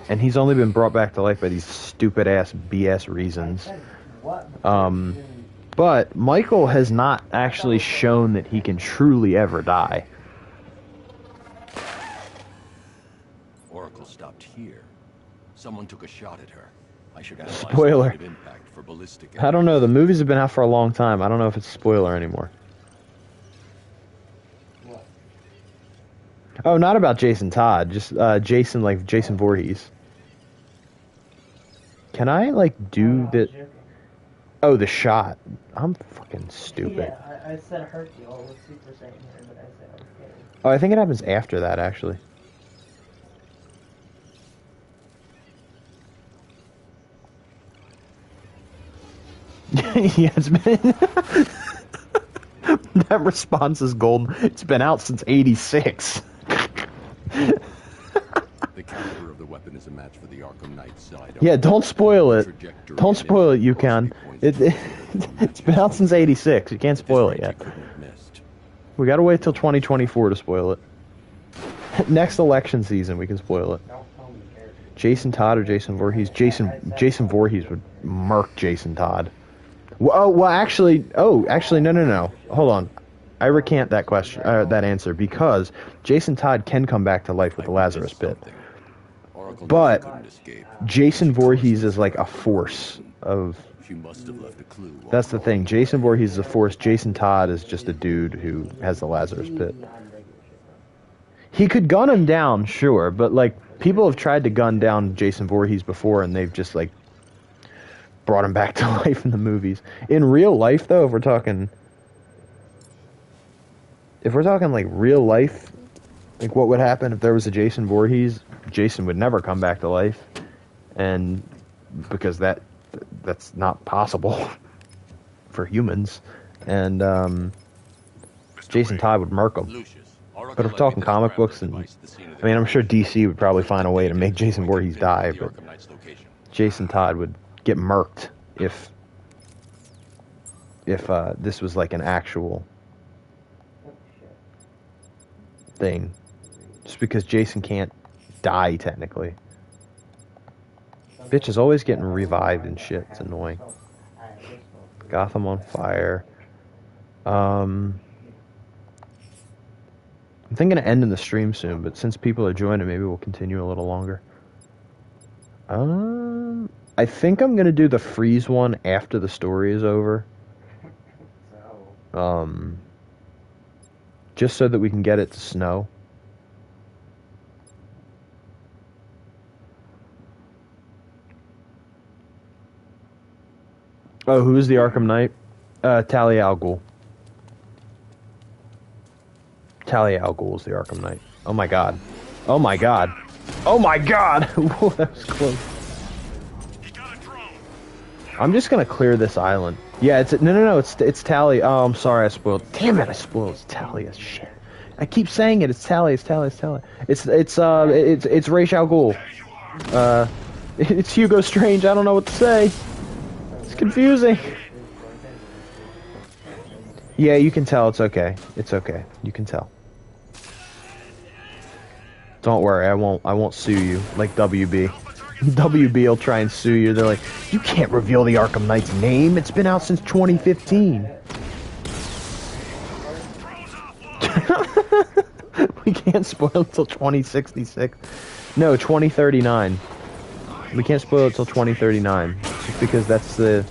he's only been brought back to life by these stupid ass BS reasons. But Michael has not actually shown that he can truly ever die. Oracle stopped here. Someone took a shot at her. I should analyze Spoiler. the impact for ballistic. I don't know. The movies have been out for a long time. I don't know if it's a spoiler anymore. Oh, not about Jason Todd. Just Jason, like Jason Voorhees. Can I like do the? Oh, the shot. I'm fucking stupid. Yeah, I said Hercule with Super Saiyan here, but I said okay. Oh, I think it happens after that, actually. Yeah, it's been... That response is golden. It's been out since '86. The caliber of the weapon is a match for the Arkham Knight side. Yeah, don't spoil it. Don't spoil it, Yukon. It's been out since '86. You can't spoil it yet. We gotta wait till 2024 to spoil it. Next election season, we can spoil it. Jason Todd or Jason Voorhees? Jason Voorhees would murk Jason Todd. Well, actually, no. Hold on. I recant that question, that answer, because Jason Todd can come back to life with the Lazarus Pit. But Jason Voorhees is like a force of... That's the thing. Jason Voorhees is a force. Jason Todd is just a dude who has the Lazarus Pit. He could gun him down, sure, but like people have tried to gun down Jason Voorhees before, and they've just like brought him back to life in the movies. In real life, though, if we're talking like real life, like what would happen if there was a Jason Voorhees? Jason would never come back to life, and because that's not possible for humans, and Jason Todd would murk him. But if we're talking comic books, and I mean, I'm sure DC would probably find a way to make Jason Voorhees die, but Jason Todd would get murked if this was like an actual thing. Just because Jason can't die technically. Bitch is always getting revived and shit. It's annoying. Gotham on fire. I'm thinking of ending the stream soon, but since people are joining, maybe we'll continue a little longer. I think I'm gonna do the freeze one after the story is over. Just so that we can get it to snow. Oh, who is the Arkham Knight? Talia al Ghul. Talia al Ghul is the Arkham Knight. Oh my god. Oh my god. Oh my god! Whoa, that was close. I'm just gonna clear this island. Yeah, no, it's Talia. Oh, I'm sorry, I spoiled. Damn it, I spoiled. It's Talia. Shit. I keep saying it. It's Talia. It's Talia. It's Talia. It's Ra's al Ghul. It's Hugo Strange. I don't know what to say. It's confusing. Yeah, you can tell. It's okay. It's okay. You can tell. Don't worry. I won't sue you like WB. WB will try and sue you. They're like, you can't reveal the Arkham Knight's name. It's been out since 2015. We can't spoil until 2066. No, 2039. We can't spoil it till 2039. Just because that's the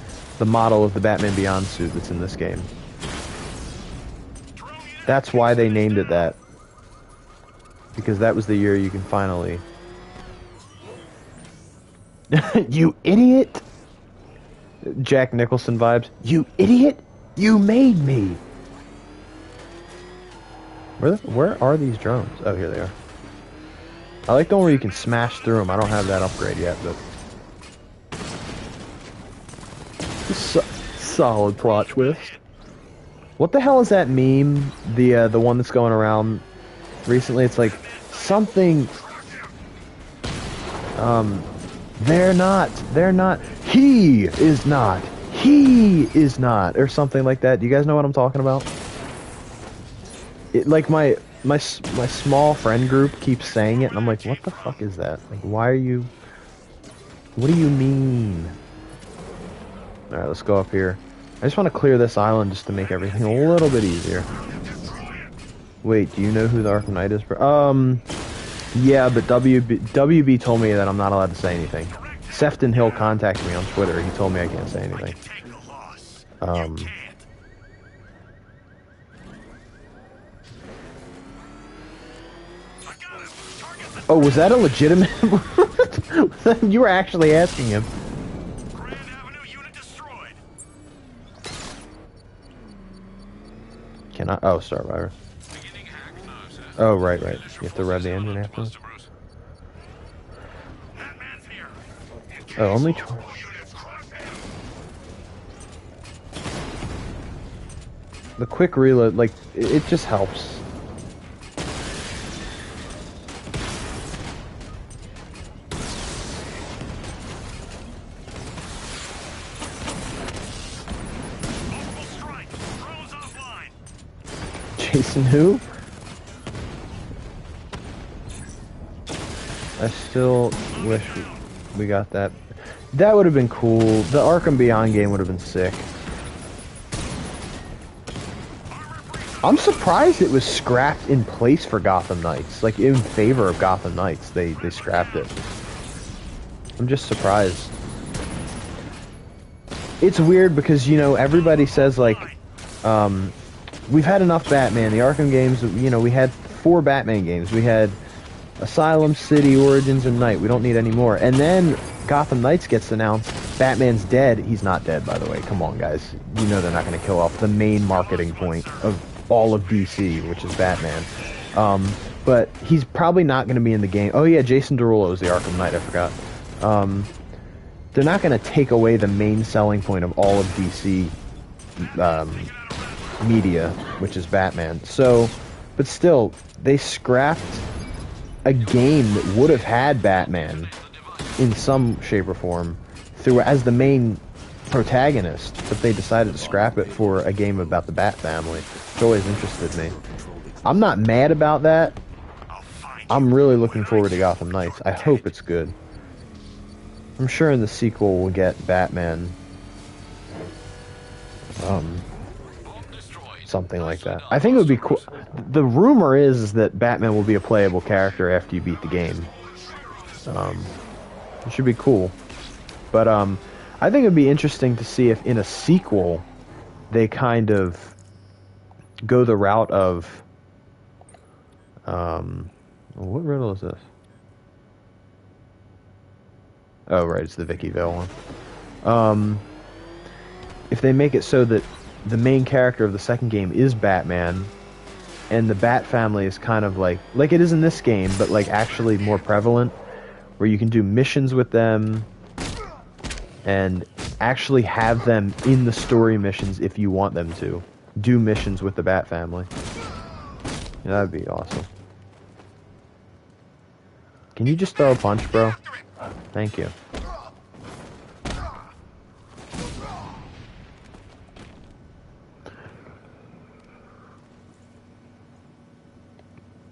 model of the Batman Beyond suit that's in this game. That's why they named it that. Because that was the year you can finally... You idiot! Jack Nicholson vibes. You idiot! You made me! Where are these drones? Oh, here they are. I like the one where you can smash through them. I don't have that upgrade yet, but... Solid plot twist. What the hell is that meme? The one that's going around recently? It's like, something... They're not, he is not, or something like that. Do you guys know what I'm talking about? It, like, my small friend group keeps saying it, and I'm like, what the fuck is that? Like, why are you, what do you mean? Alright, let's go up here. I just want to clear this island just to make everything a little bit easier. Wait, do you know who the Arkham Knight is? Yeah, but WB told me that I'm not allowed to say anything. Sefton Hill contacted me on Twitter. He told me I can't say anything. Oh, was that a legitimate... You were actually asking him. Can I... Oh, Starvivor. Oh, right. You have to rev the engine after this? Oh, only 20. The quick reload, like, it just helps. Jason who? I still wish we got that. That would have been cool. The Arkham Beyond game would have been sick. I'm surprised it was scrapped in place for Gotham Knights. Like, in favor of Gotham Knights, they scrapped it. I'm just surprised. It's weird because, you know, everybody says, like, we've had enough Batman. The Arkham games, you know, we had 4 Batman games. We had Asylum, City, Origins, and Night. We don't need any more. And then Gotham Knights gets announced. Batman's dead. He's not dead, by the way. Come on, guys. You know they're not going to kill off the main marketing point of all of DC, which is Batman. But he's probably not going to be in the game. Oh, yeah, Jason Derulo is the Arkham Knight. I forgot. They're not going to take away the main selling point of all of DC media, which is Batman. So, but still, they scrapped a game that would have had Batman in some shape or form through as the main protagonist, but they decided to scrap it for a game about the Bat family, which always interested me. I'm not mad about that. I'm really looking forward to Gotham Knights. I hope it's good. I'm sure in the sequel we'll get Batman, something like that. I think it would be cool. The rumor is that Batman will be a playable character after you beat the game. It should be cool. But I think it would be interesting to see if in a sequel they kind of go the route of what riddle is this? Oh, right, it's the Vicky Vale one. If they make it so that the main character of the second game is Batman, and the Bat family is kind of like it is in this game, but like actually more prevalent, where you can do missions with them, and actually have them in the story missions if you want them to. Do missions with the Bat family. Yeah, that'd be awesome. Can you just throw a punch, bro? Thank you.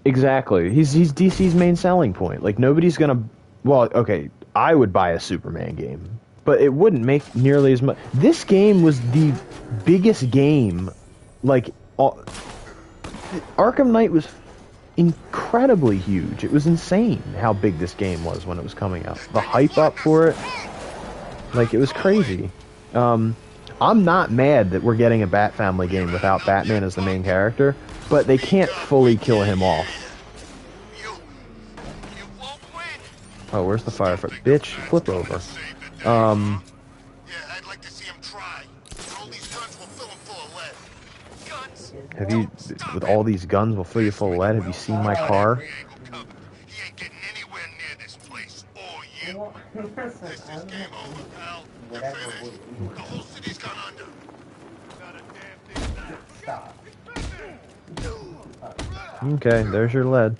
Exactly. He's DC's main selling point. Like, nobody's gonna... Well, okay, I would buy a Superman game, but it wouldn't make nearly as much... This game was the biggest game, like... Arkham Knight was incredibly huge. It was insane how big this game was when it was coming out. The hype up for it, like, it was crazy. I'm not mad that we're getting a Bat family game without Batman as the main character, but they can't fully kill him off. Oh, where's the firefighter? Bitch, flip over. Yeah, I'd like to see him try. All these guns will fill him full of lead. Guns? Have you, with all these guns, will fill you full of lead? Have you seen my car? He ain't getting anywhere near this place, or you. This is game over, pal. You're finished. The whole city's gone under. Not a damn thing. Stop. Okay, there's your lead.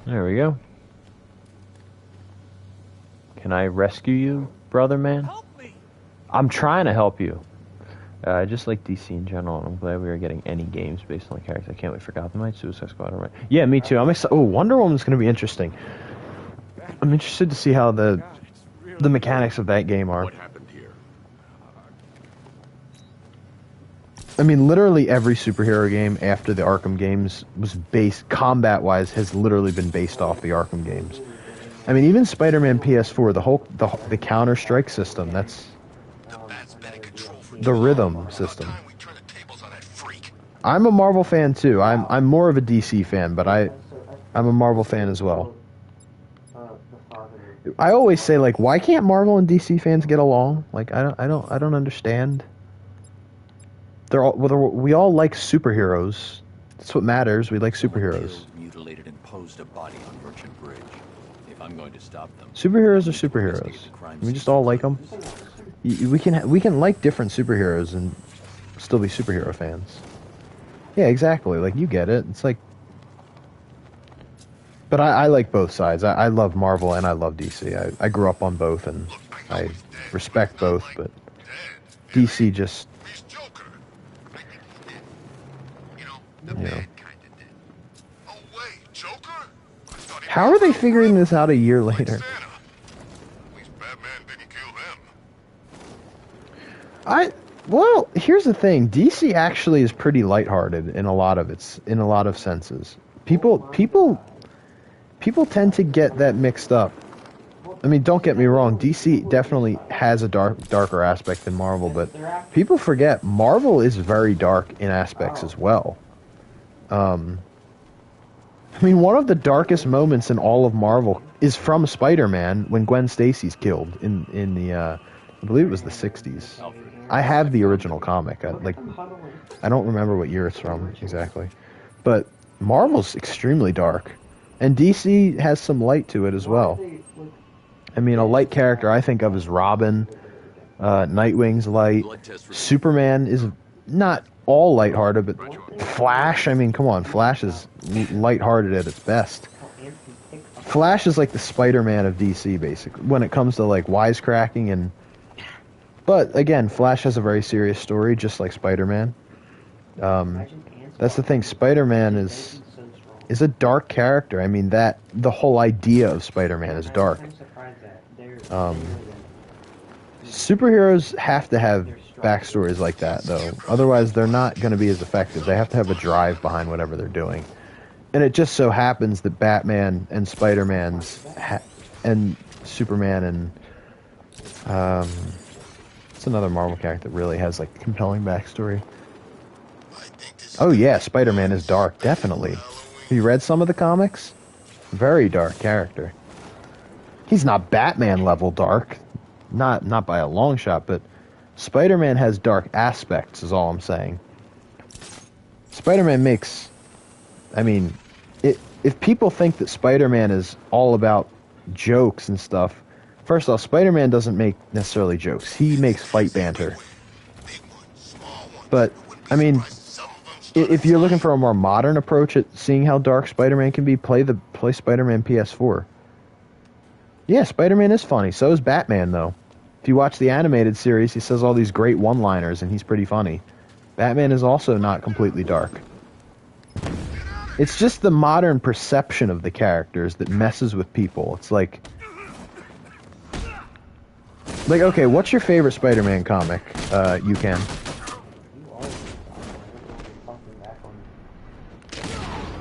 There we go. Can I rescue you, brother man? I'm trying to help you. I just like DC in general, and I'm glad we are getting any games based on the characters. I can't wait for Gotham Knight, Suicide Squad, right? Yeah, me too. I'm excited. Oh, Wonder Woman's going to be interesting. I'm interested to see how the mechanics of that game are. What happened here? I mean, literally every superhero game after the Arkham games was based, combat-wise, has literally been based off the Arkham games. I mean, even Spider-Man PS4, the Counter-Strike system, that's the rhythm system. I'm a Marvel fan too. I'm more of a DC fan, but I'm a Marvel fan as well. I always say, like, why can't Marvel and DC fans get along? Like, I don't understand. We all like superheroes. That's what matters. We like superheroes. Mutilated and posed a body on Merchant Bridge. If I'm going to stop them, Superheroes are superheroes. We just all like them. We can like different superheroes and still be superhero fans. Yeah, exactly. Like, you get it. It's like, But I like both sides. I love Marvel and I love DC. I grew up on both, and I respect both, but DC just... How are they figuring this out a year later? Well, here's the thing. DC actually is pretty lighthearted in a lot of senses. People tend to get that mixed up. I mean, don't get me wrong. DC definitely has a darker aspect than Marvel, but people forget Marvel is very dark in aspects as well. I mean, one of the darkest moments in all of Marvel is from Spider-Man when Gwen Stacy's killed in the I believe it was the 60s. I have the original comic. I don't remember what year it's from exactly. But Marvel's extremely dark. And DC has some light to it as well. I mean, a light character I think of is Robin. Nightwing's light. Superman is not all lighthearted, but Flash, I mean, come on. Flash is lighthearted at its best. Flash is like the Spider-Man of DC, basically, when it comes to, like, wisecracking and... But, again, Flash has a very serious story, just like Spider-Man. That's the thing. Spider-Man is a dark character. I mean, the whole idea of Spider-Man is dark. Superheroes have to have backstories like that, though. Otherwise, they're not going to be as effective. They have to have a drive behind whatever they're doing. And it just so happens that Batman and Spider-Man's and Superman and it's another Marvel character that really has like a compelling backstory. Oh yeah, Spider-Man is dark, definitely. Have you read some of the comics? Very dark character. He's not Batman level dark, not by a long shot, but Spider-Man has dark aspects, is all I'm saying. Spider-Man makes... I mean, if people think that Spider-Man is all about jokes and stuff, first off, Spider-Man doesn't make necessarily jokes. He makes fight banter. But, I mean, if you're looking for a more modern approach at seeing how dark Spider-Man can be, play Spider-Man PS4. Yeah, Spider-Man is funny. So is Batman, though. If you watch the animated series, he says all these great one-liners, and he's pretty funny. Batman is also not completely dark. It's just the modern perception of the characters that messes with people. It's like, okay, what's your favorite Spider-Man comic? You can.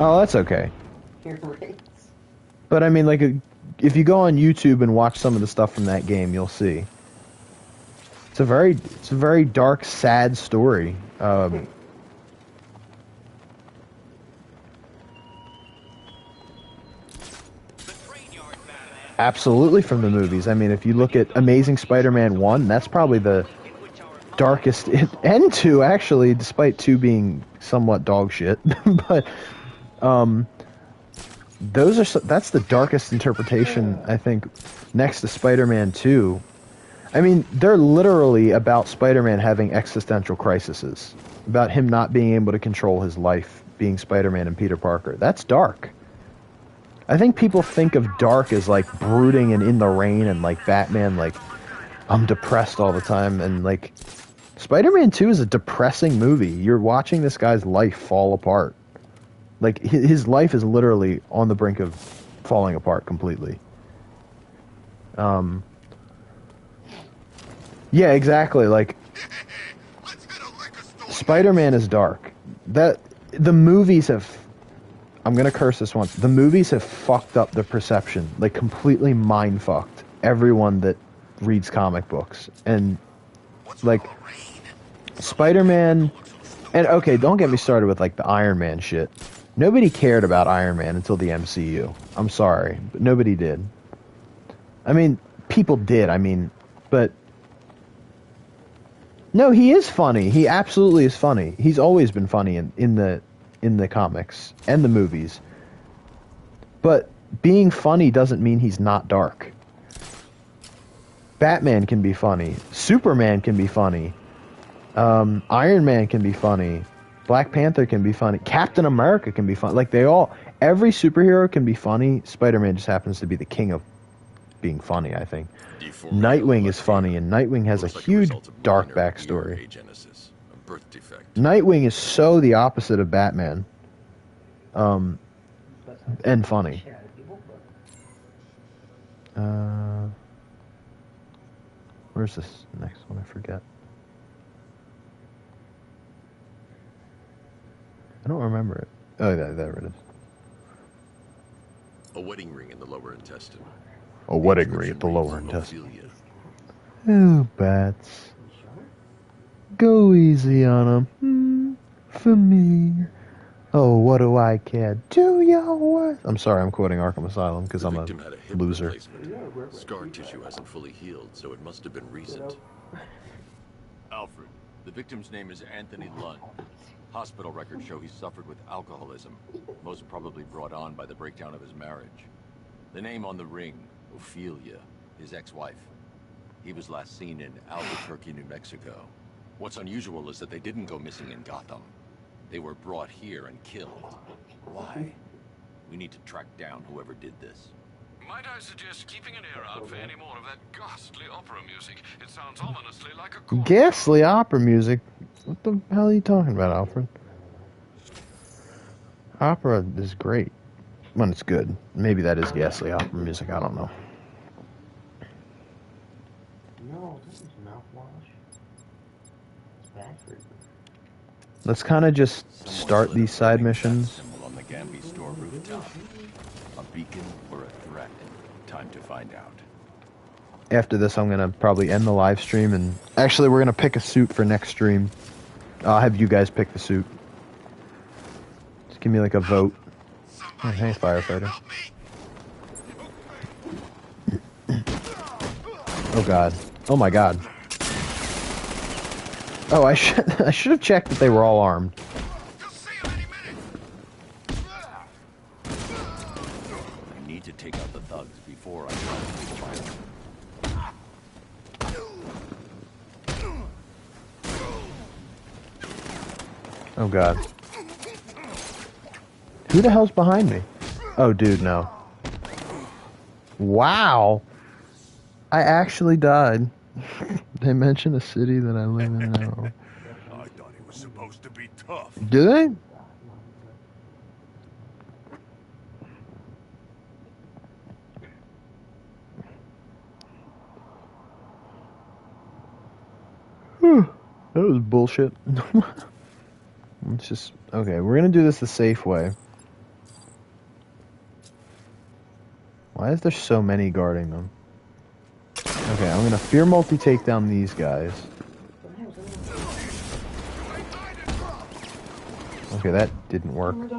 Oh, that's okay. But I mean, like, if you go on YouTube and watch some of the stuff from that game, you'll see. It's a very dark, sad story. Absolutely from the movies. I mean, if you look at Amazing Spider-Man 1, that's probably the darkest, and 2 actually, despite 2 being somewhat dog shit. But that's the darkest interpretation, I think, next to Spider-Man 2. I mean, they're literally about Spider-Man having existential crises, about him not being able to control his life, being Spider-Man and Peter Parker. That's dark. I think people think of dark as, like, brooding and in the rain, and, like, Batman, like, I'm depressed all the time, and, like, Spider-Man 2 is a depressing movie. You're watching this guy's life fall apart. Like, his life is literally on the brink of falling apart completely. Yeah, exactly, like, Spider-Man is dark. The movies have... I'm gonna curse this once. The movies have fucked up the perception, like completely mind-fucked everyone that reads comic books. And, like, Spider-Man... And, okay, don't get me started with, like, the Iron Man shit. Nobody cared about Iron Man until the MCU. I'm sorry, but nobody did. I mean, people did, but... No, he is funny. He absolutely is funny. He's always been funny in the comics and the movies. But being funny doesn't mean he's not dark. Batman can be funny. Superman can be funny. Iron Man can be funny. Black Panther can be funny. Captain America can be funny. Like, every superhero can be funny. Spider-Man just happens to be the king of being funny, I think. Nightwing is funny, and Nightwing has a huge dark backstory. Nightwing is so the opposite of Batman. And funny. Where's this next one? I forget. I don't remember it. Oh, there it is. A wedding ring in the lower intestine. A wedding ring at the lower intestine. Oh, bats. Go easy on them. For me. Oh, what do I care? Do your worth. I'm sorry, I'm quoting Arkham Asylum because I'm a loser. Scar tissue hasn't fully healed, so it must have been recent. Alfred, the victim's name is Anthony Lund. Hospital records show he suffered with alcoholism, most probably brought on by the breakdown of his marriage. The name on the ring, Ophelia, his ex-wife. He was last seen in Albuquerque, New Mexico. What's unusual is that they didn't go missing in Gotham. They were brought here and killed. Why? We need to track down whoever did this. Might I suggest keeping an ear out for any more of that ghastly opera music? It sounds ominously like a chorus. Ghastly opera music? What the hell are you talking about, Alfred? Opera is great. When it's good. Maybe that is ghastly opera music, I don't know. No, this is mouthwash. It's bad for you. Let's kind of just start these side missions. On the Gamby store rooftop. A beacon or a threat? Time to find out. After this, I'm going to probably end the live stream, and actually, we're going to pick a suit for next stream. I'll have you guys pick the suit. Just give me like a vote. Oh, hey, firefighter. Oh god. Oh my god. Oh, I should have checked that they were all armed. I need to take out the thugs before I try to fire. Oh god. Who the hell's behind me? Oh dude, no. Wow. I actually died. They mentioned a city that I live in now. I thought he was supposed to be tough. Do they? That was bullshit. It's just... Okay, we're gonna do this the safe way. Why is there so many guarding them? Okay, I'm gonna fear multi-take down these guys. Okay, that didn't work. He's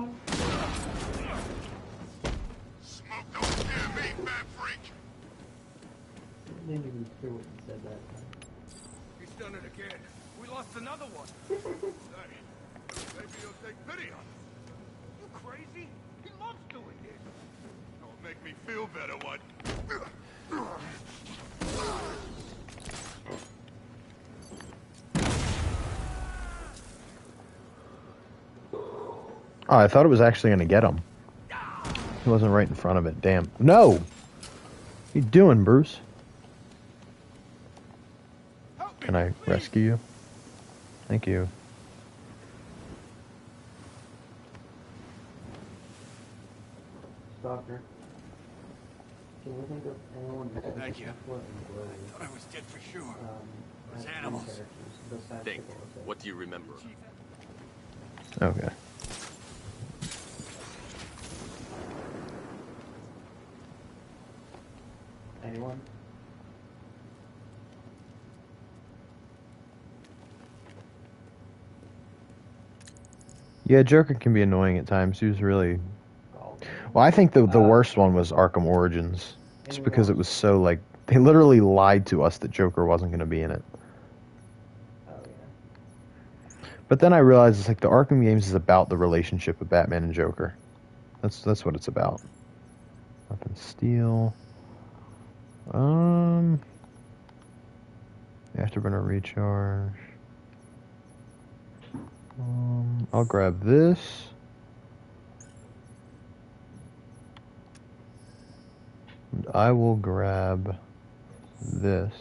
done it again. We lost another one. Hey, maybe he'll take pity on us. You crazy? He loves doing this. Don't make me feel better, what? Oh, I thought it was actually gonna get him. He wasn't right in front of it. Damn. No! What are you doing, Bruce? Can I rescue you? Thank you. Stalker. Can you think of anyone? Thank you. I thought I was dead for sure. Those animals. Think. What do you remember? Okay. Anyone? Yeah, Joker can be annoying at times. He was really... Well, I think the worst one was Arkham Origins. Just because it was so, like... They literally lied to us that Joker wasn't going to be in it. But then I realized it's like the Arkham games is about the relationship of Batman and Joker. That's what it's about. Weapon steal. Afterburner recharge. I'll grab this. I will grab this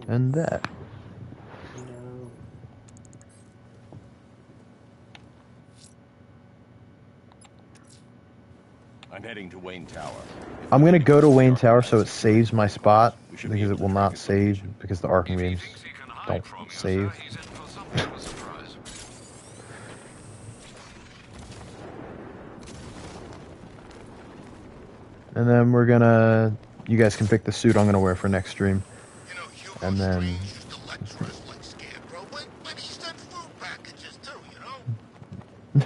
and that. I'm heading to Wayne Tower. I'm gonna go to Wayne Tower so it saves my spot, because it will not save, because the Arkham games don't save. And then we're gonna, you guys can pick the suit I'm gonna wear for next stream. And then...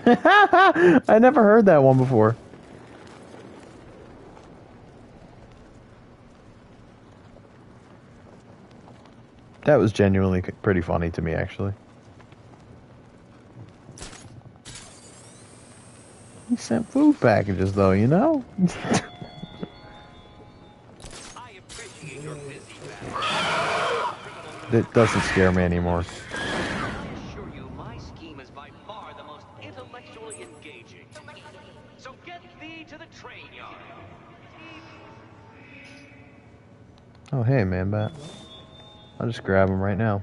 I never heard that one before. That was genuinely pretty funny to me, actually. He sent food packages, though, you know? It doesn't scare me anymore. I assure you, my scheme is by far the most intellectually engaging. So get thee to the train yard. Oh, hey, man, bat. I'll just grab him right now.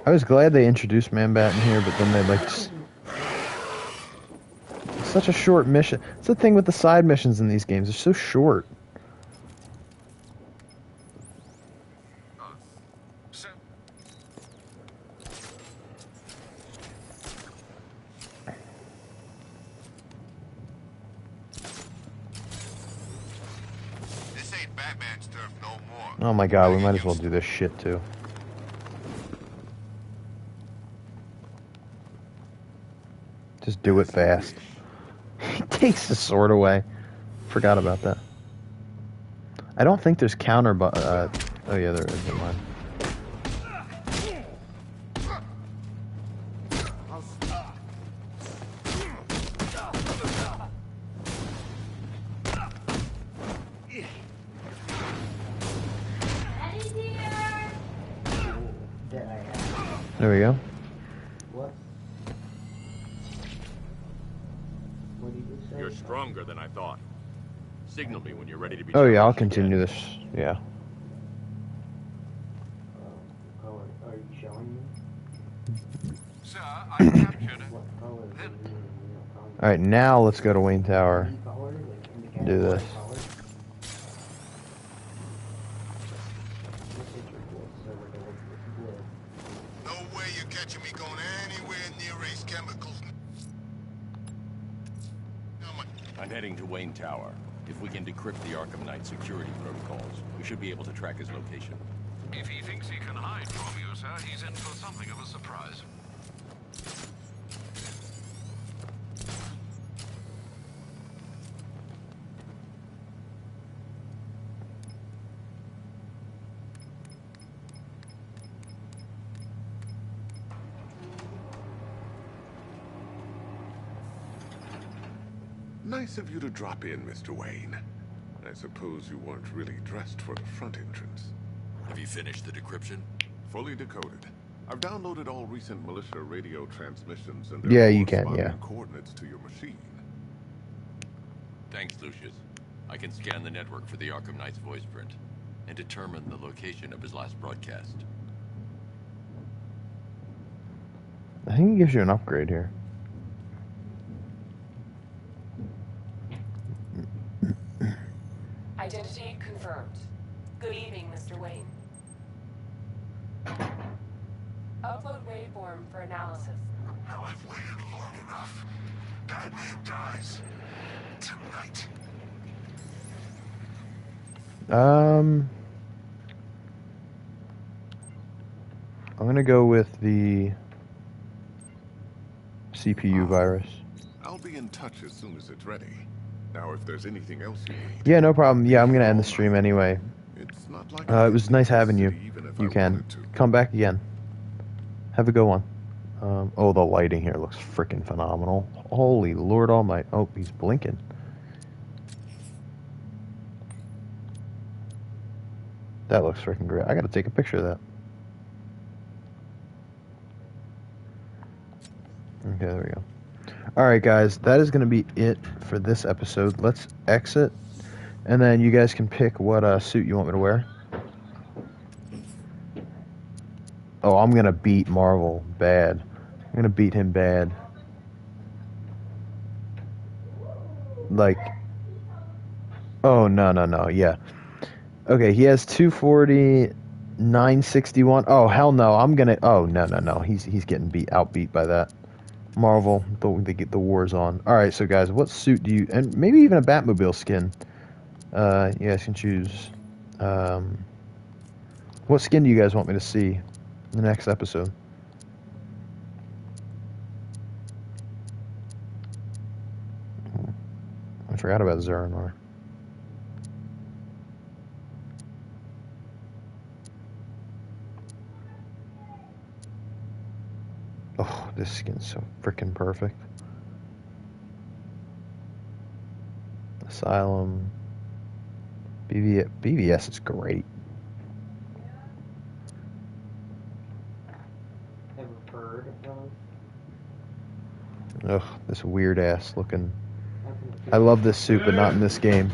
I was glad they introduced Man-Bat in here, but then they like such a short mission. It's the thing with the side missions in these games; they're so short. This ain't Batman's turf no more. Oh my god, we might as well do this shit too. Just do it fast. He takes the sword away. Forgot about that. I don't think there's counter, but oh yeah, there is. Never mind. There we go. You're stronger than I thought. Signal me when you're ready to be. Oh yeah, I'll continue this. Yeah. Are you showing me? Sir, I captured Alright, now let's go to Wayne Tower. Do this. No way you're catching me going anywhere near Ace Chemicals. I'm heading to Wayne Tower. If we can decrypt the Arkham Knight security protocols, we should be able to track his location. If he thinks he can hide from you, sir, he's in for something of a surprise. Nice of you to drop in, Mr. Wayne. I suppose you weren't really dressed for the front entrance. Have you finished the decryption? Fully decoded. I've downloaded all recent militia radio transmissions and Yeah, their you can, corresponding yeah. coordinates to your machine. Thanks, Lucius. I can scan the network for the Arkham Knight's voice print and determine the location of his last broadcast. I think it gives you an upgrade here. Identity confirmed. Good evening, Mr. Wayne. Upload waveform for analysis. Now I've waited long enough. Batman dies. Tonight. I'm gonna go with the CPU virus. I'll be in touch as soon as it's ready. Now, if there's anything else you need... Yeah, no problem. Yeah, I'm gonna end the stream anyway. It's not like It was nice having you. You can come back again. Have a good one. Oh, the lighting here looks freaking phenomenal. Holy Lord Almighty. Oh, he's blinking. That looks freaking great. I gotta take a picture of that. Okay, there we go. Alright, guys, that is going to be it for this episode. Let's exit, and then you guys can pick what suit you want me to wear. Oh, I'm going to beat Marvel bad. I'm going to beat him bad. Like, oh, no, yeah. Okay, he has 240, 961. Oh, hell no, I'm going to, oh, no. He's getting outbeat by that. Marvel, the war's on. Alright, so guys, what suit do you... And maybe even a Batmobile skin. You guys can choose. What skin do you guys want me to see in the next episode? I forgot about Zernar. Oh, this skin's so freaking perfect. Asylum. BVS is great. Ever heard of those? Ugh, this weird ass looking. I love this suit, but not in this game.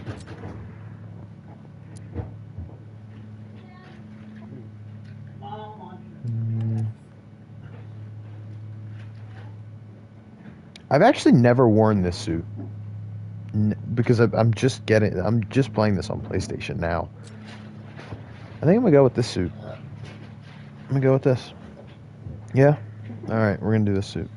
I've actually never worn this suit because I'm just playing this on PlayStation now. I think I'm gonna go with this suit. I'm gonna go with this. Yeah. All right, we're gonna do this suit.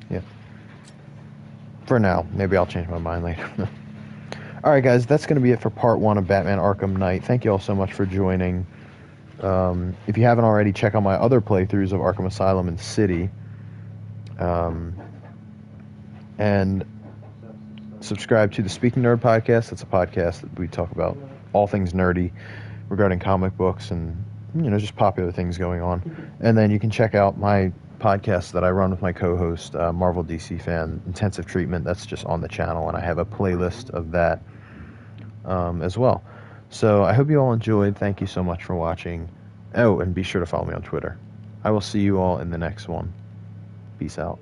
Yeah. For now, maybe I'll change my mind later. Alright guys, that's going to be it for part 1 of Batman Arkham Knight. Thank you all so much for joining. If you haven't already, check out my other playthroughs of Arkham Asylum and City. And subscribe to the Speaking Nerd podcast. It's a podcast that we talk about all things nerdy regarding comic books and, just popular things going on. And then you can check out my podcast that I run with my co-host, Marvel DC Fan, Intensive Treatment. That's just on the channel, and I have a playlist of that as well. So I hope you all enjoyed. Thank you so much for watching. Oh, and be sure to follow me on Twitter. I will see you all in the next one. Peace out.